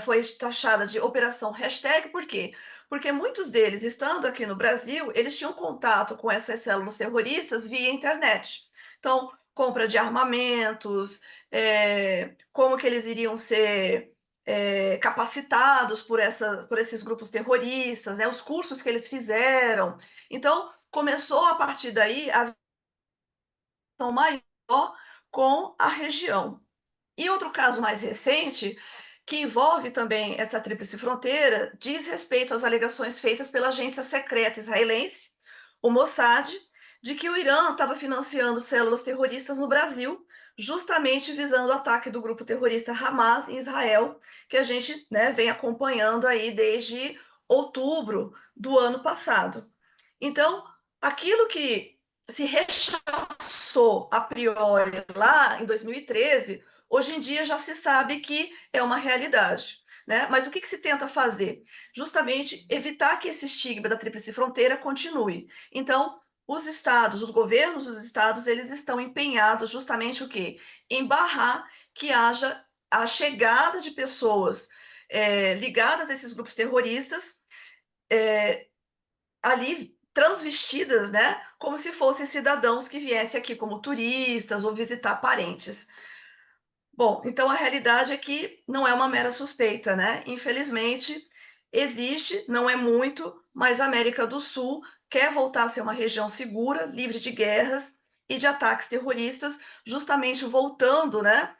foi taxada de operação hashtag, por quê? Porque muitos deles, estando aqui no Brasil, eles tinham contato com essas células terroristas via internet. Então, compra de armamentos, como que eles iriam ser capacitados por esses grupos terroristas, né? Os cursos que eles fizeram. Então, começou a partir daí a visão maior com a região. E outro caso mais recente, que envolve também essa tríplice fronteira, diz respeito às alegações feitas pela agência secreta israelense, o Mossad, de que o Irã estava financiando células terroristas no Brasil, justamente visando o ataque do grupo terrorista Hamas em Israel, que a gente, né, vem acompanhando aí desde outubro do ano passado. Então, aquilo que se rechaçou a priori lá em 2013, hoje em dia já se sabe que é uma realidade, né? Mas o que se tenta fazer? Justamente evitar que esse estigma da tríplice fronteira continue. Então, os estados, os governos dos estados, eles estão empenhados justamente o quê? Em barrar que haja a chegada de pessoas ligadas a esses grupos terroristas ali transvestidas, né? Como se fossem cidadãos que viessem aqui como turistas ou visitar parentes. Bom, então a realidade é que não é uma mera suspeita, né? Infelizmente, existe, não é muito, mas a América do Sul quer voltar a ser uma região segura, livre de guerras e de ataques terroristas, justamente voltando, né,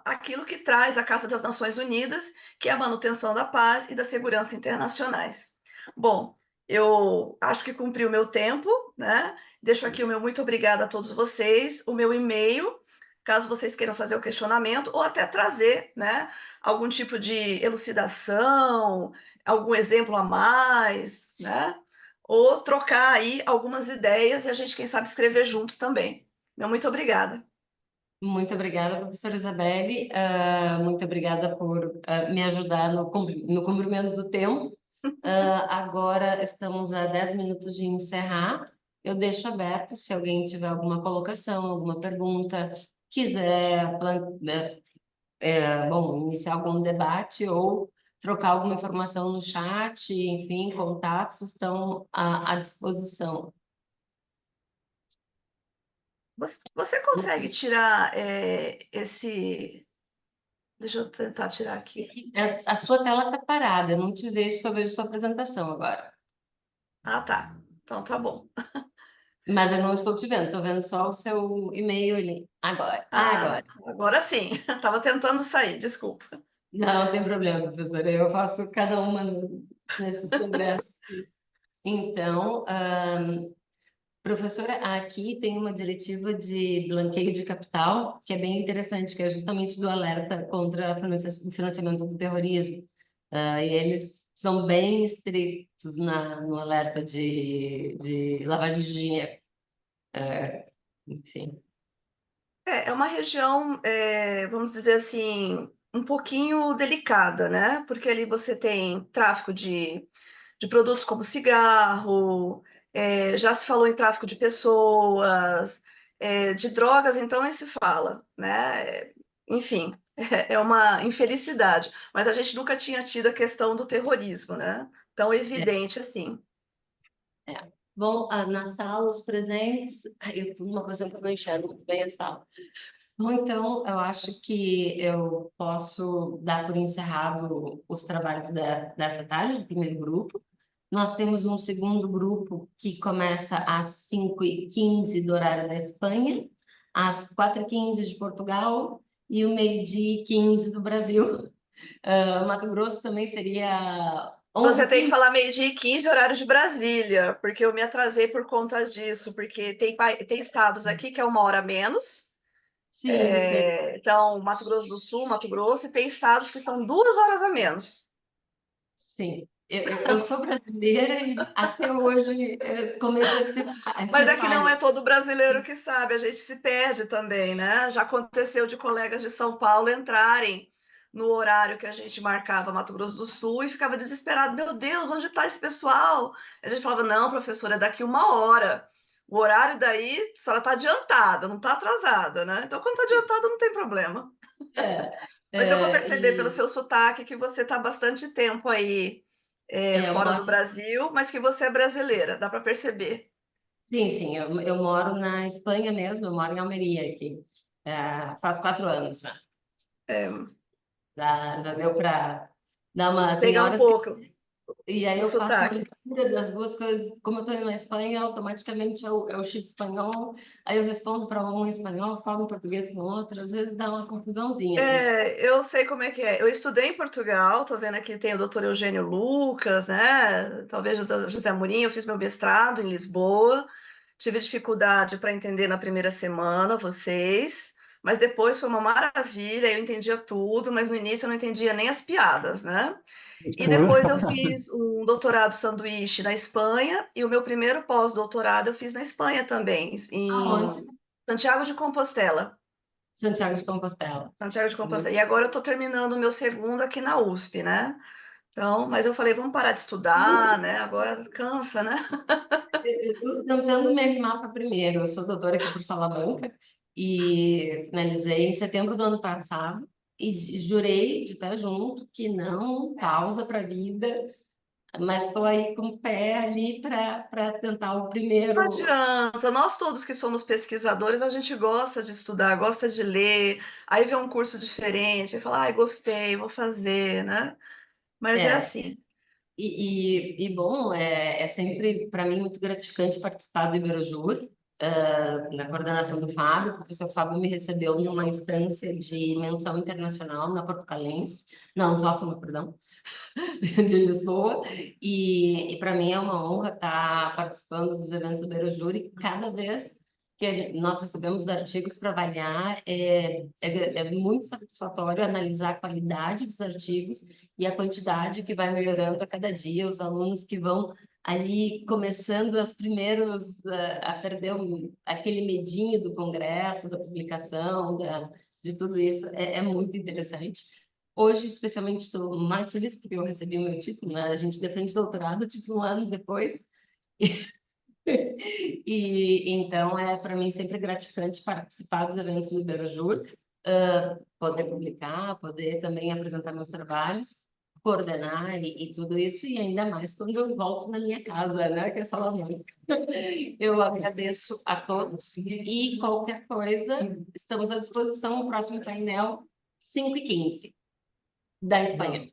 aquilo que traz a Carta das Nações Unidas, que é a manutenção da paz e da segurança internacionais. Bom, eu acho que cumpri o meu tempo, né? Deixo aqui o meu muito obrigada a todos vocês, o meu e-mail, caso vocês queiram fazer o questionamento ou até trazer, né, algum tipo de elucidação, algum exemplo a mais, né, ou trocar aí algumas ideias e a gente, quem sabe, escrever juntos também. Meu muito obrigada. Muito obrigada, professora Isabelle. Muito obrigada por me ajudar no cumprimento do tempo. Agora estamos a 10 minutos de encerrar. Eu deixo aberto se alguém tiver alguma colocação, alguma pergunta, quiser iniciar algum debate ou trocar alguma informação no chat, enfim, contatos estão à disposição. Você consegue tirar esse... Deixa eu tentar tirar aqui. A sua tela está parada, eu não te vejo sobre a sua apresentação agora. Ah, tá. Então, tá bom. Mas eu não estou te vendo, estou vendo só o seu e-mail ali. Agora, agora. Agora sim. Estava tentando sair, desculpa. Não tem problema, professora. Eu faço cada uma nesses congressos. Então, professora, aqui tem uma diretiva de blanqueio de capital, que é bem interessante, que é justamente do alerta contra o financiamento do terrorismo. E eles são bem estritos no alerta de lavagem de dinheiro. Enfim. É uma região, vamos dizer assim, um pouquinho delicada, né? Porque ali você tem tráfico de produtos como cigarro, já se falou em tráfico de pessoas, de drogas, então nem se fala, né? Enfim, é uma infelicidade. Mas a gente nunca tinha tido a questão do terrorismo, né? Tão evidente assim. Bom, na sala, os presentes, eu tô numa posição que eu não enxergo muito bem a sala. Bom, então, eu acho que eu posso dar por encerrado os trabalhos dessa tarde, do primeiro grupo. Nós temos um segundo grupo que começa às 5h15 do horário da Espanha, às 4h15 de Portugal e o 12h15 do Brasil. Mato Grosso também seria... Você tem que falar 12h15, horário de Brasília, porque eu me atrasei por conta disso, porque tem estados aqui que é 1 hora menos. Sim, sim. Então, Mato Grosso do Sul, Mato Grosso, e tem estados que são 2 horas a menos. Sim, eu sou brasileira e até hoje comecei a ser. Mas é que não é todo brasileiro que sabe, a gente se perde também, né? Já aconteceu de colegas de São Paulo entrarem no horário que a gente marcava Mato Grosso do Sul e ficava desesperado. Meu Deus, onde está esse pessoal? A gente falava, não, professora, é daqui 1 hora. O horário daí, a senhora está adiantada, não está atrasada, né? Então, quando está adiantada, não tem problema. Mas deu para perceber pelo seu sotaque que você está há bastante tempo aí fora do Brasil, mas que você é brasileira, dá para perceber. Sim, sim, eu moro na Espanha mesmo, eu moro em Almeria aqui. Faz 4 anos já. Já deu para dar uma... Pegar um pouco. E aí eu faço uma sotaque. mistura das duas coisas. Como eu estou na Espanha, automaticamente é o chip espanhol. Aí eu respondo para um em espanhol, falo em português com outro. Às vezes dá uma confusãozinha. Eu sei como é que é. Eu estudei em Portugal, estou vendo aqui tem o doutor Eugênio Lucas, né? Talvez o José Mourinho, eu fiz meu mestrado em Lisboa. Tive dificuldade para entender na primeira semana vocês, mas depois foi uma maravilha, eu entendia tudo, mas no início eu não entendia nem as piadas, né? E depois eu fiz um doutorado sanduíche na Espanha, e o meu primeiro pós-doutorado eu fiz na Espanha também, em Santiago de Compostela. Santiago de Compostela. Santiago de Compostela. E agora eu estou terminando o meu segundo aqui na USP, né? Então, mas eu falei, vamos parar de estudar, né? Agora cansa, né? Eu estou tentando me animar para primeiro. Eu sou doutora aqui por Salamanca e finalizei em setembro do ano passado e jurei de pé junto que não pausa para a vida, mas estou aí com o pé ali para tentar o primeiro. Não adianta, nós todos que somos pesquisadores, a gente gosta de estudar, gosta de ler, aí vê um curso diferente, e fala, ai, gostei, vou fazer, né? Mas é assim. Bom, é sempre para mim muito gratificante participar do Iberojur, na coordenação do Fábio. O professor Fábio me recebeu numa instância de menção internacional na Portucalense, na Lusófona, perdão, de Lisboa, e para mim é uma honra estar participando dos eventos do Iberojur, e cada vez que nós recebemos artigos para avaliar, é muito satisfatório analisar a qualidade dos artigos e a quantidade que vai melhorando a cada dia, os alunos que vão ali começando as primeiros a perder aquele medinho do congresso, da publicação, de tudo isso, é muito interessante. Hoje, especialmente, estou mais feliz porque eu recebi o meu título, né? A gente defende doutorado, título um ano depois. E então é para mim sempre gratificante participar dos eventos do Iberojur, poder publicar, poder também apresentar meus trabalhos, coordenar e tudo isso, e ainda mais quando eu volto na minha casa, né, que é Salamanca. Eu agradeço a todos e qualquer coisa, estamos à disposição. O próximo painel, 5h15, da Espanha.